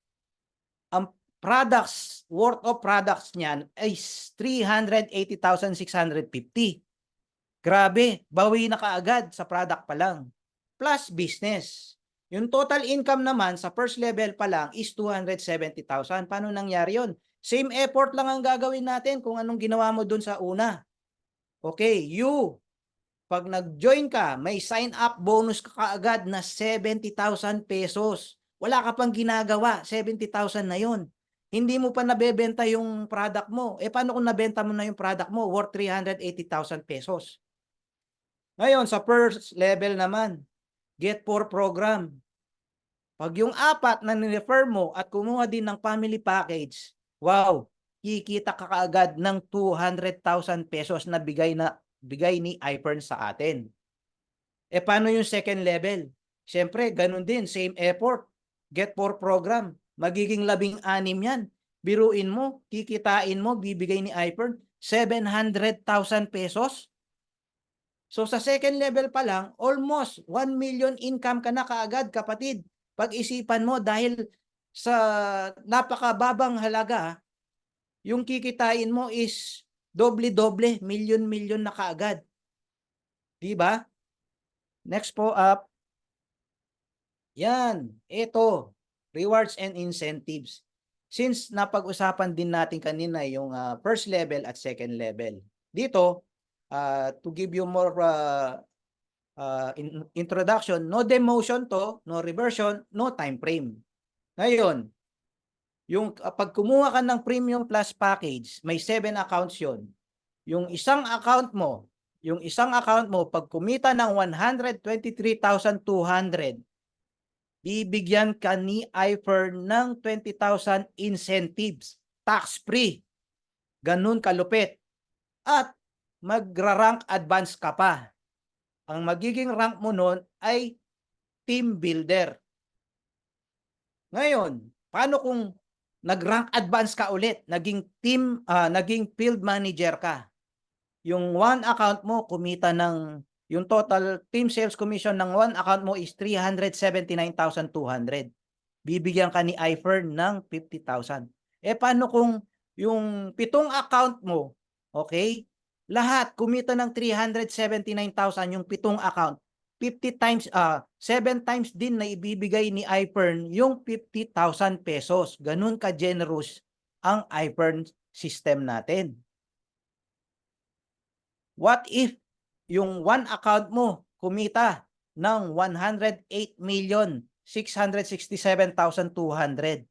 Ang products, worth of products niyan is 380,650. Grabe, bawi na kaagad sa product pa lang. Plus business. Yung total income naman sa first level pa lang is 270,000. Paano nangyari yun? Same effort lang ang gagawin natin kung anong ginawa mo dun sa una. Okay, pag nag-join ka, may sign-up bonus ka kaagad na 70,000 pesos. Wala ka pang ginagawa, 70,000 na yun. Hindi mo pa nabebenta yung product mo. Paano kung nabenta mo na yung product mo worth 380,000 pesos? Ngayon, sa first level naman, Get 4 program. Pag yung 4 na nirefer mo at kumuha din ng family package, wow, kikita ka kaagad ng 200,000 pesos na bigay ni iPern sa atin. Paano yung second level? Siyempre, ganun din, same effort. Get 4 program. Magiging 16 yan. Biruin mo, kikitain mo, bibigay ni iPern 700,000 pesos. So sa second level pa lang, almost 1 million income ka na kaagad, kapatid. Pag-isipan mo dahil sa napakababang halaga, yung kikitain mo is doble-doble, milyon-milyon na kaagad. Diba? Next po up. Yan, ito, rewards and incentives. Since napag-usapan din natin kanina yung first level at second level. Dito, to give you more introduction, no demotion to, no reversion, no time frame. Ngayon, yung pag kumuha ka ng Premium Plus package, may 7 accounts yon. Yung isang account mo, pag kumita ng 123,200, bibigyan ka ni iPern ng 20,000 incentives, tax-free. Ganun kalupit. At magra-rank advance ka pa. Ang magiging rank mo nun ay team builder. Ngayon, paano kung nag-rank advance ka ulit, naging field manager ka? Yung one account mo kumita ng, yung total team sales commission ng one account mo is 379,200. Bibigyan ka ni iPern ng 50,000. Paano kung yung 7 account mo, okay, lahat kumita ng 379,000 yung 7 account, 50 times, 7 times din na ibibigay ni iPern yung 50,000 pesos. Ganun ka-generous ang iPern system natin. What if yung one account mo kumita ng 108,667,200?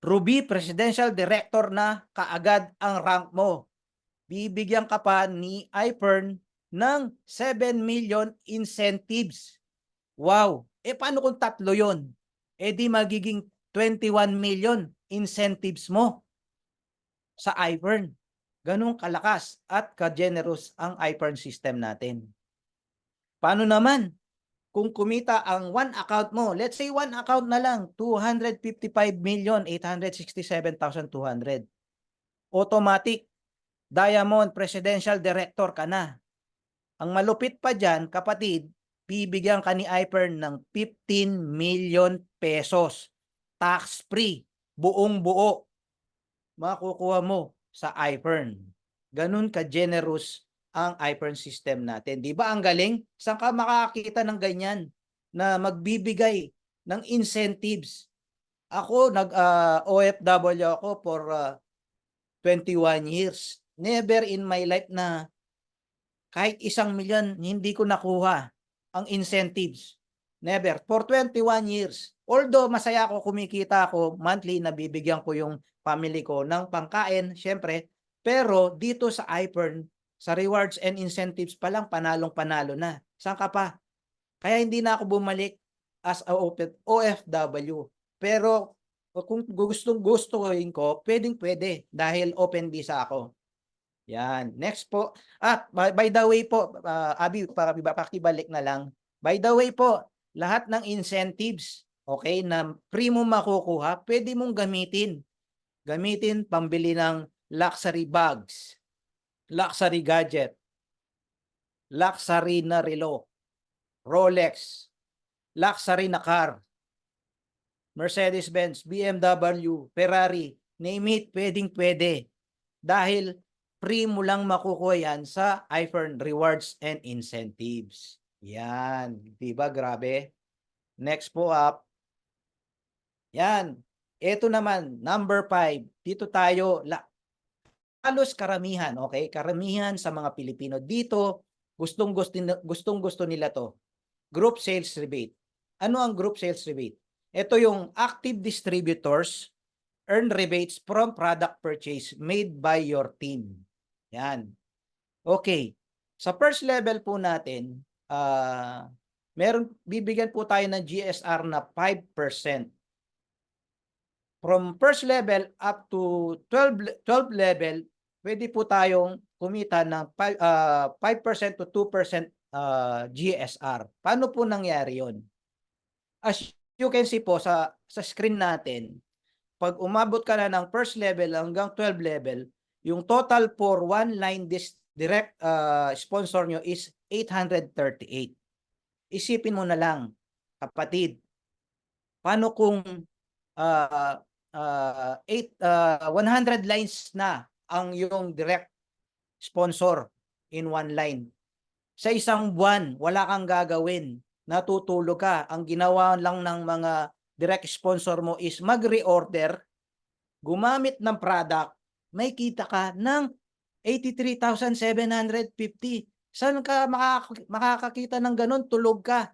Ruby Presidential Director na kaagad ang rank mo. Bibigyan ka pa ni iPern ng 7 million incentives. Wow! Paano kung 3 yon? Di magiging 21 million incentives mo sa iPern. Ganun kalakas at ka-generous ang iPern system natin. Paano naman kung kumita ang one account mo, let's say one account na lang, 255,867,200. Automatic, Diamond Presidential Director ka na. Ang malupit pa dyan, kapatid, bibigyan ka ni IPERN ng 15 million pesos. Tax-free, buong buo, makukuha mo sa IPERN. Ganun ka-generous ang IPERN system natin. Di ba ang galing? Saan ka makakita ng ganyan na magbibigay ng incentives? Ako, OFW ako for 21 years. Never in my life na kahit 1,000,000 hindi ko nakuha ang incentives. Never. For 21 years. Although masaya ako, kumikita ako, monthly nabibigyan ko yung family ko ng pangkain, syempre. Pero dito sa IPERN, sa rewards and incentives pa lang, panalong-panalo na. Saan ka pa? Kaya hindi na ako bumalik as a OFW. Pero kung gustuhin ko, pwedeng-pwede dahil open visa ako. Yan. Next po. At by the way po, Abi, pakibalik na lang. By the way po, lahat ng incentives, okay, na free mo makukuha, pwede mong gamitin. Gamitin pambili ng luxury bags, luxury gadget, luxury na relo, Rolex, luxury na car, Mercedes-Benz, BMW, Ferrari, name it, pwedeng-pwede. Dahil free mo lang makukuha yan sa IPERN Rewards and Incentives. Yan. Diba? Grabe. Next po up. Yan. Ito naman, number 5. Dito tayo, halos karamihan, okay? Karamihan sa mga Pilipino dito, gustong-gusto nila to. Group sales rebate. Ano ang group sales rebate? Ito yung active distributors earn rebates from product purchase made by your team. Yan. Okay. Sa first level po natin, bibigyan po tayo ng GSR na 5%. From first level up to 12 level, pwede po tayong kumita ng 5% to 2% GSR. Paano po nangyari yon? As you can see po sa screen natin, pag umabot ka na ng first level hanggang 12 level, yung total for one line direct sponsor nyo is 838. Isipin mo na lang, kapatid, paano kung 100 lines na ang yung direct sponsor in one line? Sa isang buwan, wala kang gagawin. Natutulog ka. Ang ginawa lang ng mga direct sponsor mo is mag-reorder, gumamit ng product, may kita ka ng 83,750. Saan ka makakakita ng ganun? Tulog ka.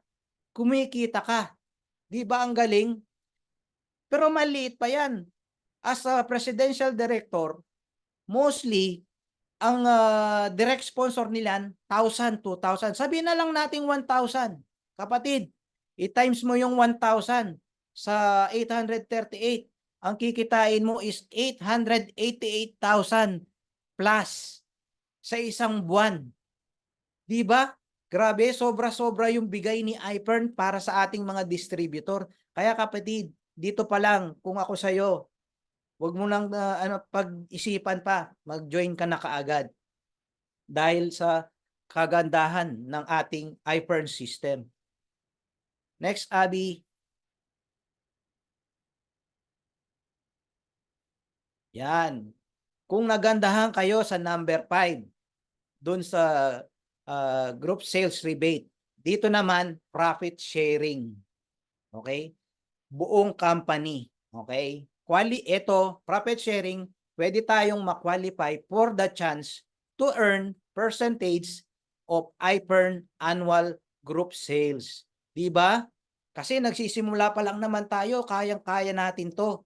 Kumikita ka. Di ba ang galing? Pero maliit pa yan. As a presidential director, mostly, ang direct sponsor nila, 1,000, 2,000. Sabihin na lang natin 1,000. Kapatid, i-times mo yung 1,000 sa 838. Ang kikitain mo is 888,000 plus sa isang buwan. Di ba? Grabe, sobra-sobra yung bigay ni IPERN para sa ating mga distributor. Kaya kapatid, dito pa lang, kung ako sa'yo, huwag mo nang pag-isipan pa, mag-join ka na kaagad. Dahil sa kagandahan ng ating IPERN system. Next, Abby. Yan. Kung nagandahan kayo sa number 5, dun sa group sales rebate, dito naman, profit sharing. Okay? Buong company. Okay? Ito, profit sharing, pwede tayong ma-qualify for the chance to earn percentage of IPERN annual group sales. Diba? Kasi nagsisimula pa lang naman tayo, kayang-kaya natin to.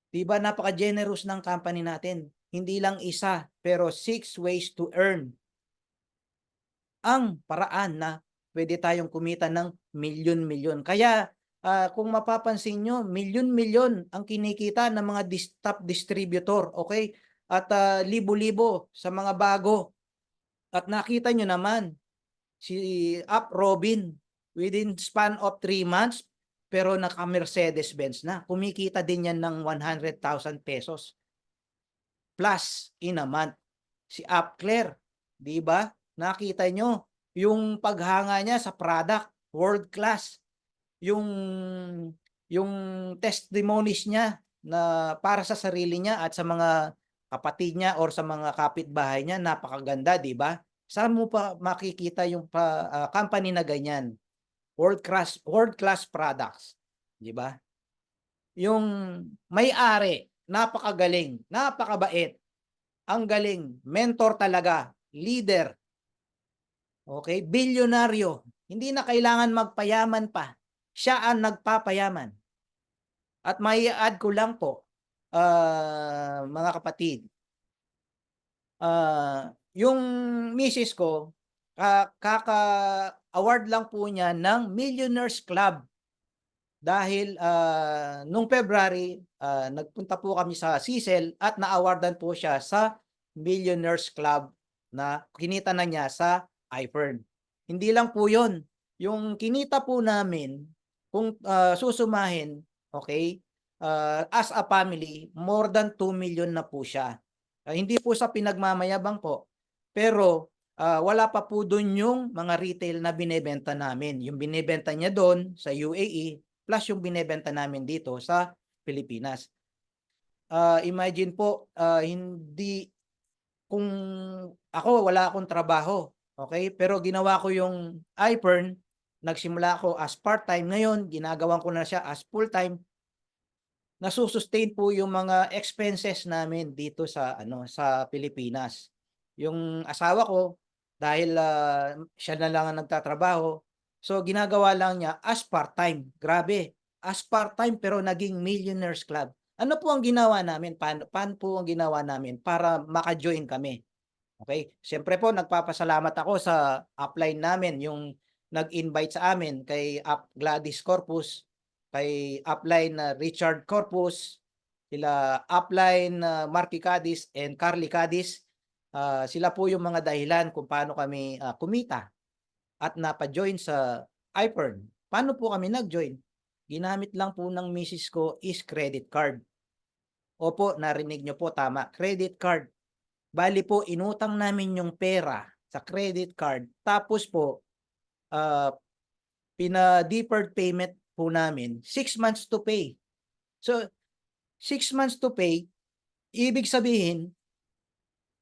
Diba? Napaka-generous ng company natin. Hindi lang isa, pero 6 ways to earn. Ang paraan na pwede tayong kumita ng milyon-milyon. Kaya kung mapapansin nyo, milyon-milyon ang kinikita ng mga top distributor. Okay? At libo-libo sa mga bago. At nakita nyo naman, si Up Robin, within span of 3 months, pero naka-Mercedes-Benz na. Kumikita din yan ng 100,000 pesos plus in a month. Si Upclear, di ba? Nakita nyo, yung paghanga niya sa product, world class. Yung testimonies niya na para sa sarili niya at sa mga kapatid niya or sa mga kapitbahay niya, napakaganda, di ba? Saan mo pa makikita yung company na ganyan? World class products, di ba? Yung may-ari, napakagaling, napakabait, ang galing, mentor talaga, leader. Okay, bilyonaryo, hindi na kailangan magpayaman pa. Siya ang nagpapayaman. At may add ko lang po, mga kapatid, yung misis ko, kaka-award lang po niya ng Millionaires Club. Dahil nung February, nagpunta po kami sa Cecil at na-awardan po siya sa Millionaires Club na kinita na niya sa iFern. Hindi lang po yun. Yung kinita po namin, kung susumahin, okay, as a family, more than 2 million na po siya. Hindi po sa pinagmamayabang po, pero wala pa po doon yung mga retail na binebenta namin. Yung binebenta niya doon sa UAE, plus yung binebenta namin dito sa Pilipinas. Imagine po, hindi, kung ako wala akong trabaho, okay? Pero ginawa ko yung iFern, nagsimula ako as part-time, ngayon ginagawan ko na siya as full-time. Nasusustain po yung mga expenses namin dito sa sa Pilipinas. Yung asawa ko, dahil siya na lang ang nagtatrabaho, so ginagawa lang niya as part-time. Grabe, as part-time pero naging Millionaires Club. Ano po ang ginawa namin? Paano po ang ginawa namin para maka-join kami? Okay? Siyempre po, nagpapasalamat ako sa upline namin, yung nag-invite sa amin kay Gladys Corpus, kay upline Richard Corpus, sila upline Marky Cadiz and Carly Cadiz. Sila po yung mga dahilan kung paano kami kumita at napa-join sa iFern. Paano po kami nag-join? Ginamit lang po ng misis ko is credit card. Opo, narinig nyo po, tama. Credit card. Bali po, inutang namin yung pera sa credit card. Tapos po, pina-deferred payment po namin, 6 months to pay. So, 6 months to pay, ibig sabihin,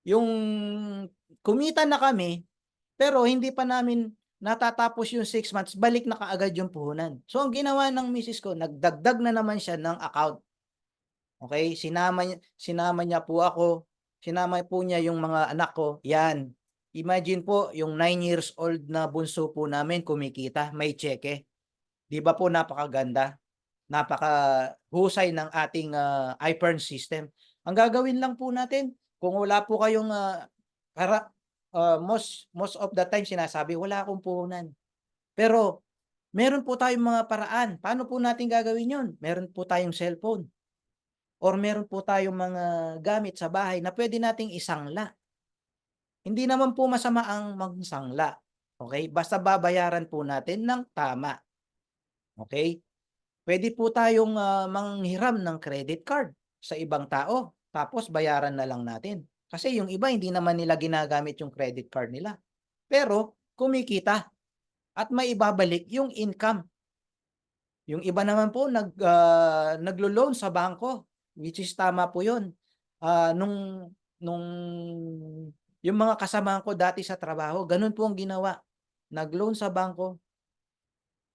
yung kumita na kami, pero hindi pa namin natatapos yung 6 months, balik na kaagad yung puhunan. So, ang ginawa ng misis ko, nagdagdag na naman siya ng account. Okay? Sinama niya po ako, sinama po niya yung mga anak ko. Yan. Imagine po, yung 9 years old na bunso po namin kumikita, may cheque. Di ba po napakaganda? Napakahusay ng ating iFern system. Ang gagawin lang po natin, kung wala po kayong most of the time sinasabi, wala akong puhunan. Pero meron po tayong mga paraan. Paano po natin gagawin yun? Meron po tayong cellphone. Or meron po tayong mga gamit sa bahay na pwede nating isangla. Hindi naman po masama ang magsangla. Okay? Basta babayaran po natin ng tama. Okay? Pwede po tayong manghiram ng credit card sa ibang tao. Tapos bayaran na lang natin. Kasi yung iba hindi naman nila ginagamit yung credit card nila. Pero kumikita at may ibabalik yung income. Yung iba naman po naglo-loan sa bangko. Which is tama po yun. Nung yung mga kasamahan ko dati sa trabaho, ganun po ang ginawa. Nag-loan sa bangko.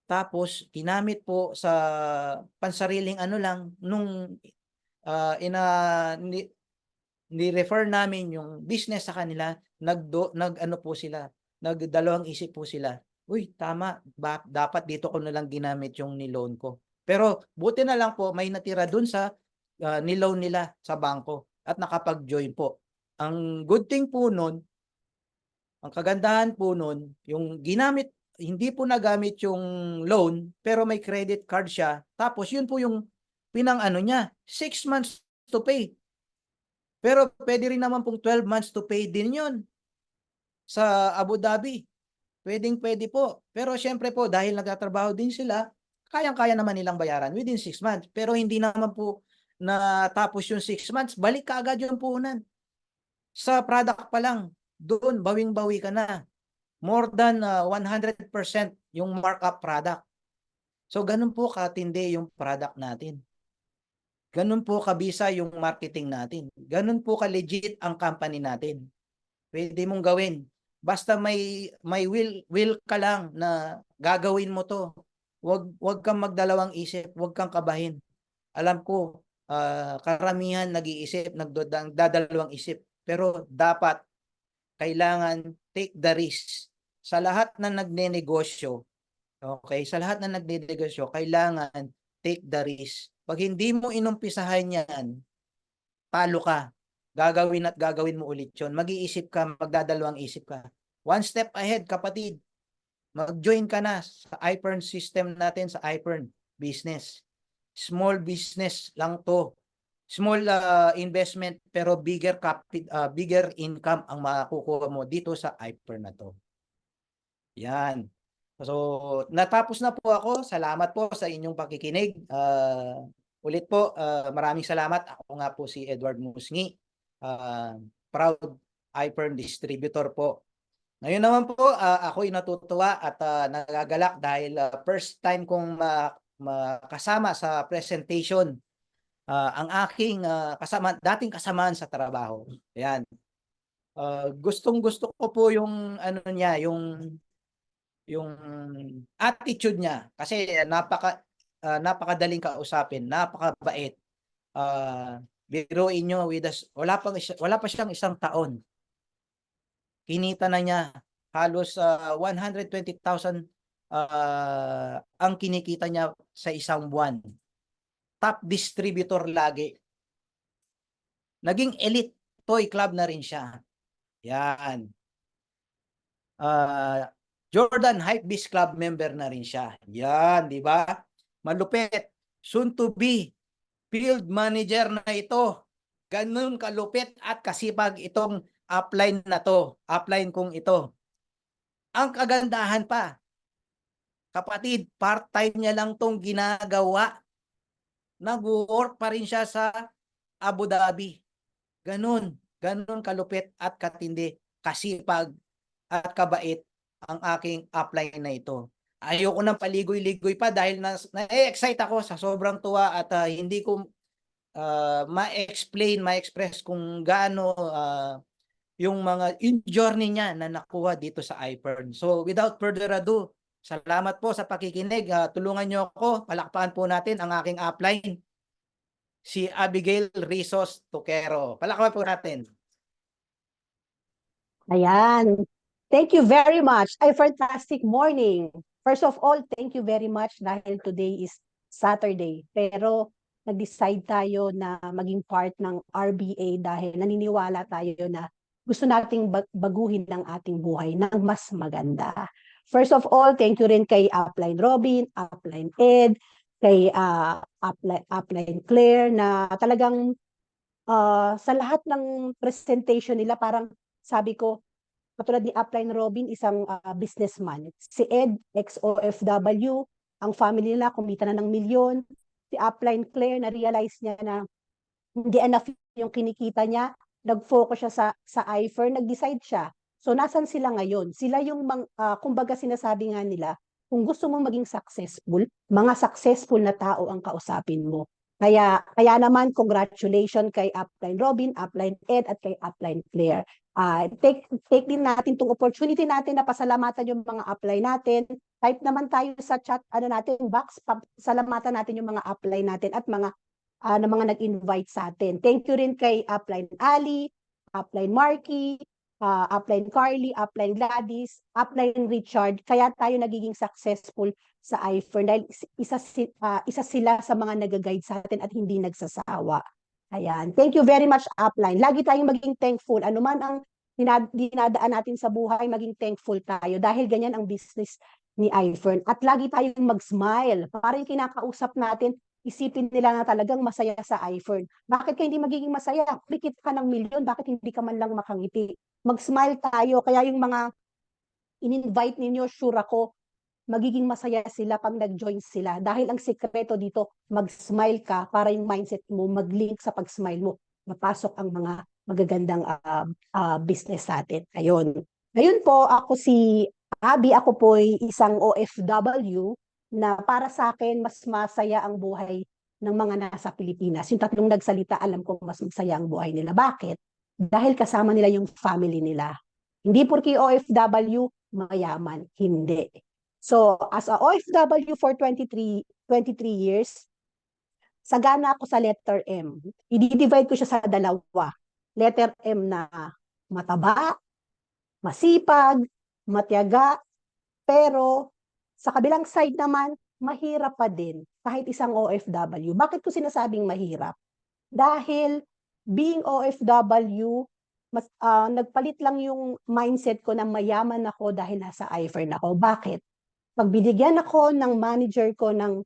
Tapos, ginamit po sa pansariling lang, nung ni-refer namin yung business sa kanila, po sila, nagdalawang isip po sila. Uy, tama, dapat dito ko na lang ginamit yung niloan ko. Pero, buti na lang po, may natira dun sa niloan nila sa bangko at nakapag-join po. Ang good thing po nun, ang kagandahan po nun, yung ginamit, hindi po nagamit yung loan, pero may credit card siya. Tapos yun po yung niya, 6 months to pay. Pero pwede rin naman pong 12 months to pay din yun sa Abu Dhabi. Pwedeng-pwede po. Pero syempre po, dahil nagtatrabaho din sila, kayang-kaya naman nilang bayaran within 6 months. Pero hindi naman po natapos yung 6 months, balik ka agad yung puhunan. Sa product pa lang, doon, bawing-bawi ka na. More than 100% yung markup product. So, ganun po katindi yung product natin. Ganun po kabisa yung marketing natin. Ganun po ka-legit ang company natin. Pwede mong gawin. Basta may will ka lang na gagawin mo to. Wag kang magdalawang isip, wag kang kabahin. Alam ko, karamihan nag-iisip, nagdadalawang isip. Pero dapat, kailangan take the risk. Sa lahat na nagnenegosyo, okay, sa lahat na nagnenegosyo, kailangan take the risk. Pag hindi mo inumpisahan yan, talo ka. Gagawin at gagawin mo ulit yun. Mag-iisip ka, magdadalawang isip ka. One step ahead, kapatid. Mag-join ka na sa iPern system natin, sa iPern business. Small business lang to. Small investment pero bigger income ang makukuha mo dito sa iPern na to. Yan. So, natapos na po ako. Salamat po sa inyong pakikinig. Ulit po, maraming salamat. Ako nga po si Edward Musngi. Proud iPern distributor po. Ngayon naman po, ako'y natutuwa at nagagalak dahil first time kong makasama sa presentation ang aking dating kasamaan sa trabaho. Ayan. Gustong-gusto ko po yung ano niya, yung attitude niya kasi napakadaling kausapin, napakabait. Biruin nyo wala pa siyang 1 taon. Kinita na niya halos 120,000 ang kinikita niya sa isang buwan. Top distributor lagi. Naging elite toy club na rin siya. Yan. Jordan Hypebeast Club member na rin siya. Yan, di ba? Malupit. Soon to be field manager na ito. Ganun kalupit at kasipag itong upline na to. Upline kong ito. Ang kagandahan pa, kapatid, part-time niya lang tong ginagawa. Nag-work pa rin siya sa Abu Dhabi. Ganun kalupit at katindi, kasipag at kabait ang aking upline na ito. Ayoko nang paligoy-ligoy pa dahil na-excite ako sa sobrang tuwa at hindi ko ma-express kung gaano yung mga journey niya na nakuha dito sa iPern. So without further ado, salamat po sa pakikinig. Tulungan niyo ako, palakpakan po natin ang aking upline, si Abigail Rizos Tuquero. Palakpakan po natin. Ayan. Thank you very much. A fantastic morning. First of all, thank you very much dahil today is Saturday. Pero nag-decide tayo na maging part ng RBA dahil naniniwala tayo na gusto nating baguhin ang ating buhay ng mas maganda. First of all, thank you rin kay Upline Robin, Upline Ed, kay Upline Claire na talagang sa lahat ng presentation nila parang sabi ko, katulad ni Upline Robin, isang businessman. Si Ed, ex-OFW, ang family nila kumita na ng milyon. Si Upline Claire, na-realize niya na hindi enough yung kinikita niya, nag-focus siya sa iPhone, nag-decide siya. So, nasan sila ngayon? Sila yung, kumbaga sinasabi nga nila, kung gusto mong maging successful, mga successful na tao ang kausapin mo. Kaya naman, congratulations kay Upline Robin, Upline Ed, at kay Upline Claire. Take din natin itong opportunity natin na pasalamatan yung mga upline natin. Type naman tayo sa chat natin box, pasalamatan natin yung mga upline natin at mga nag-invite sa atin. Thank you rin kay Upline Ali, Upline Marky, Upline Carly, Upline Gladys, Upline Richard. Kaya tayo nagiging successful sa iPhone dahil isa sila sa mga nag-guide sa atin at hindi nagsasawa. Ayan. Thank you very much, Upline. Lagi tayong maging thankful. Ano man ang dinadaan natin sa buhay, maging thankful tayo dahil ganyan ang business ni iPhone. At lagi tayong mag-smile. Parang kinakausap natin, isipin nila na talagang masaya sa iPhone. Bakit ka hindi magiging masaya? Pikit ka ng milyon, bakit hindi ka man lang makangiti? Mag-smile tayo. Kaya yung mga in-invite ninyo, sure ako, magiging masaya sila pag nag-join sila. Dahil ang sekreto dito, mag-smile ka para yung mindset mo, mag-link sa pag-smile mo, mapasok ang mga magagandang business sa atin. Ayun. Ngayon po, ako si Abby, ako po ay isang OFW na para sa akin, mas masaya ang buhay ng mga nasa Pilipinas. Yung tatlong nagsalita, alam ko mas masaya ang buhay nila. Bakit? Dahil kasama nila yung family nila. Hindi porke OFW, mayaman. Hindi. So, as a OFW for 23 years, sagana ako sa letter M. I-divide ko siya sa dalawa. Letter M na mataba, masipag, matyaga, pero sa kabilang side naman, mahirap pa din kahit isang OFW. Bakit ko sinasabing mahirap? Dahil being OFW, nagpalit lang yung mindset ko na mayaman ako dahil nasa iFern ako. Bakit? Pag binigyan ako ng manager ko ng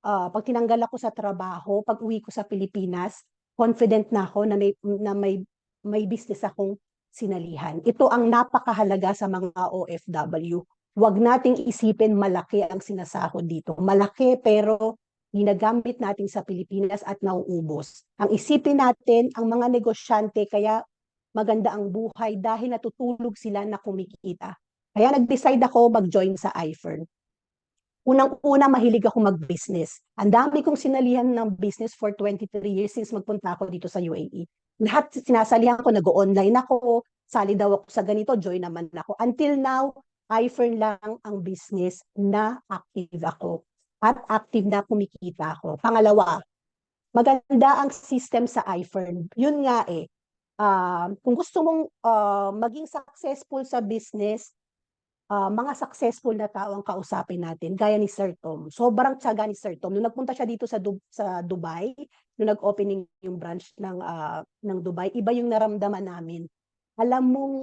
pag tinanggal ako sa trabaho, pag uwi ko sa Pilipinas, confident na ako na may business akong sinalihan. Ito ang napakahalaga sa mga OFW. Huwag nating isipin malaki ang sinasahod dito. Malaki pero ginagamit natin sa Pilipinas at nauubos. Ang isipin natin, ang mga negosyante, kaya maganda ang buhay dahil natutulog sila na kumikita. Kaya nag-decide ako mag-join sa iFern. Unang-una, mahilig ako mag-business. Ang dami kong sinalihan ng business for 23 years since magpunta ako dito sa UAE. Lahat sinasalihan ko, nag-online ako, sali daw ako sa ganito, join naman ako. Until now, iFern lang ang business na active ako. At active na kumikita ako. Pangalawa, maganda ang system sa iFern. Yun nga kung gusto mong maging successful sa business, mga successful na tao ang kausapin natin, gaya ni Sir Tom. Sobrang tiyaga ni Sir Tom. Nung nagpunta siya dito sa Dubai, nung nag-opening yung branch ng Dubai, iba yung naramdaman namin. Alam mong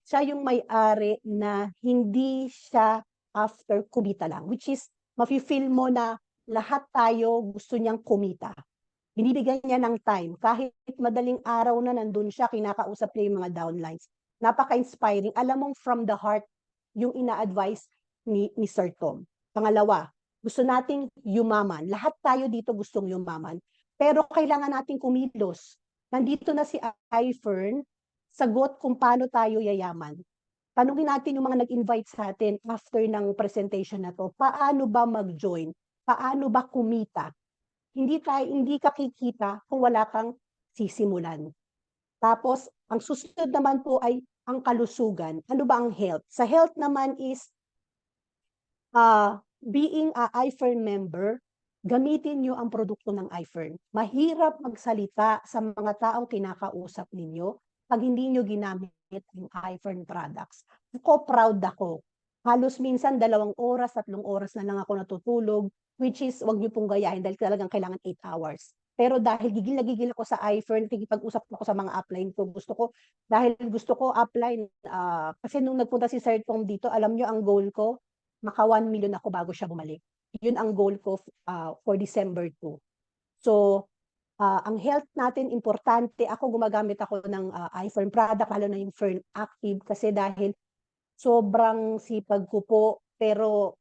siya yung may-ari na hindi siya after kumita lang, which is mafe-feel mo na lahat tayo gusto niyang kumita. Binibigyan niya ng time. Kahit madaling araw na nandun siya, kinakausap niya yung mga downlines. Napaka-inspiring. Alam mong from the heart yung ina-advise ni Sir Tom. Pangalawa, gusto nating yumaman. Lahat tayo dito gustong yumaman. Pero kailangan nating kumilos. Nandito na si iFern, sagot kung paano tayo yayaman. Tanungin natin yung mga nag-invite sa atin after ng presentation na to, paano ba mag-join? Paano ba kumita? Hindi ka kikita kung wala kang sisimulan. Tapos, ang susunod naman po ay ang kalusugan. Ano ba ang health? Sa health naman is being a iFern member, gamitin nyo ang produkto ng iFern. Mahirap magsalita sa mga taong kinakausap ninyo pag hindi nyo ginamit ang iFern products. Ako, proud ako. Halos minsan 2 oras, 3 oras na lang ako natutulog, which is, wag nyo pong gayahin dahil talagang kailangan 8 hours. Pero dahil gigil na gigil ako sa iFern, kikipag-usap ako sa mga upline ko. Gusto ko upline, kasi nung nagpunta si Sir Tom dito, alam nyo ang goal ko, maka 1 million ako bago siya bumalik. Yun ang goal ko for December 2. So, ang health natin, importante. Ako, gumagamit ako ng iFern product, lalo na yung Fern Active, kasi dahil sobrang sipag ko po, pero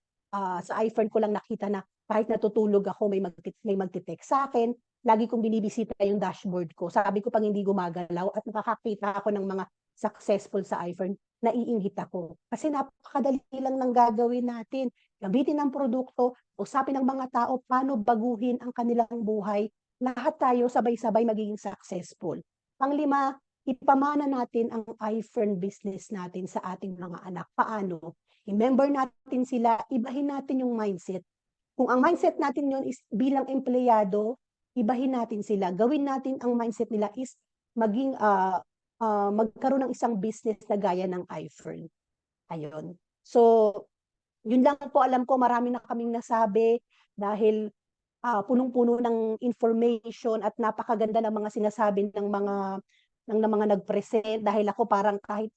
sa iFern ko lang nakita na kahit natutulog ako, may magte-text sa akin, lagi kong binibisita yung dashboard ko. Sabi ko, pag hindi gumagalaw at nakakita ako ng mga successful sa iFern, naiinggit ako. Kasi napakadali lang ng gagawin natin. Gamitin ang produkto, usapin ng mga tao, paano baguhin ang kanilang buhay. Lahat tayo sabay-sabay magiging successful. Panglima, ipamana natin ang iFern business natin sa ating mga anak. Paano? I-member natin sila, ibahin natin yung mindset. Kung ang mindset natin yon is bilang empleyado, ibahin natin sila. Gawin natin ang mindset nila is maging magkaroon ng isang business na gaya ng iFern. Ayun. So, yun lang po alam ko, marami na kaming nasabi dahil punong-puno ng information at napakaganda ng mga sinasabi ng mga nag-present, dahil ako parang kahit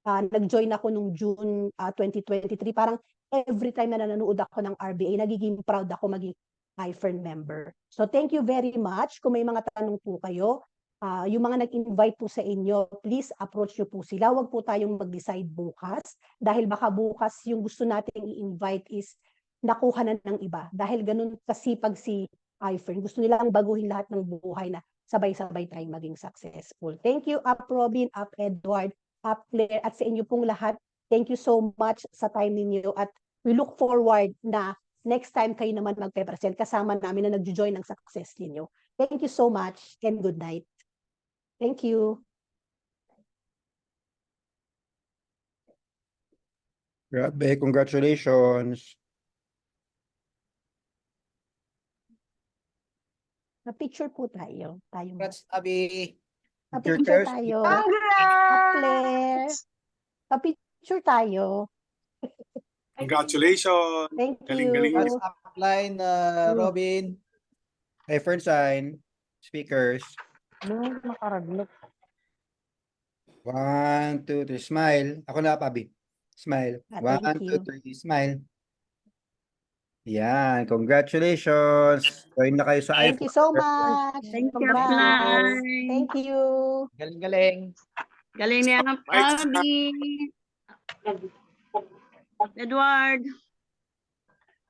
nag-join ako nung June 2023, parang every time na nanonood ako ng RBA, nagiging proud ako maging iFern member. So thank you very much. Kung may mga tanong po kayo, yung mga nag-invite po sa inyo, please approach nyo po sila. Huwag po tayong mag-decide bukas dahil baka bukas yung gusto nating i-invite is nakuha na ng iba. Dahil ganun kasipag si iFern. Gusto nilang baguhin lahat ng buhay na sabay-sabay tayong maging successful. Thank you, Up Robin, Up Edward, Up Claire, at sa inyo pong lahat. Thank you so much sa time ninyo at we look forward na next time kayo naman magpe-present kasama namin na nag-join ng success ninyo. Thank you so much and good night. Thank you. Grabe, congratulations. Na-picture po tayo. Congrats, Abby. Na-picture Cheers. tayo. Up Congrats! Claire. Na-picture tayo. Congratulations. Thank Galing-galing you. Congrats, upline, Robin. iFern sign. Speakers. No, makaraglot. 1, 2, 3, smile. Ako na, Pabi. Smile. Thank 1, you. 2, 3, smile. Yan, congratulations. Join na kayo sa Thank you so much. Thank you, Congrats. Upline. Thank you. Galing-galing. Galing niya ng Abby. Edward.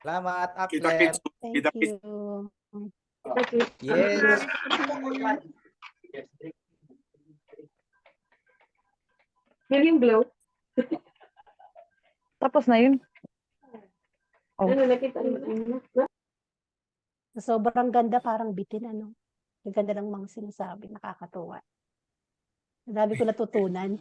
Salamat, Kita upline. kits. Thank Kita kits. you. Yes. Yung glow. Tapos na yun. Nakita Sobrang ganda, parang bitin, ano. Ang ganda ng mga sinasabi, nakakatuwa. Ang dami ko natutunan.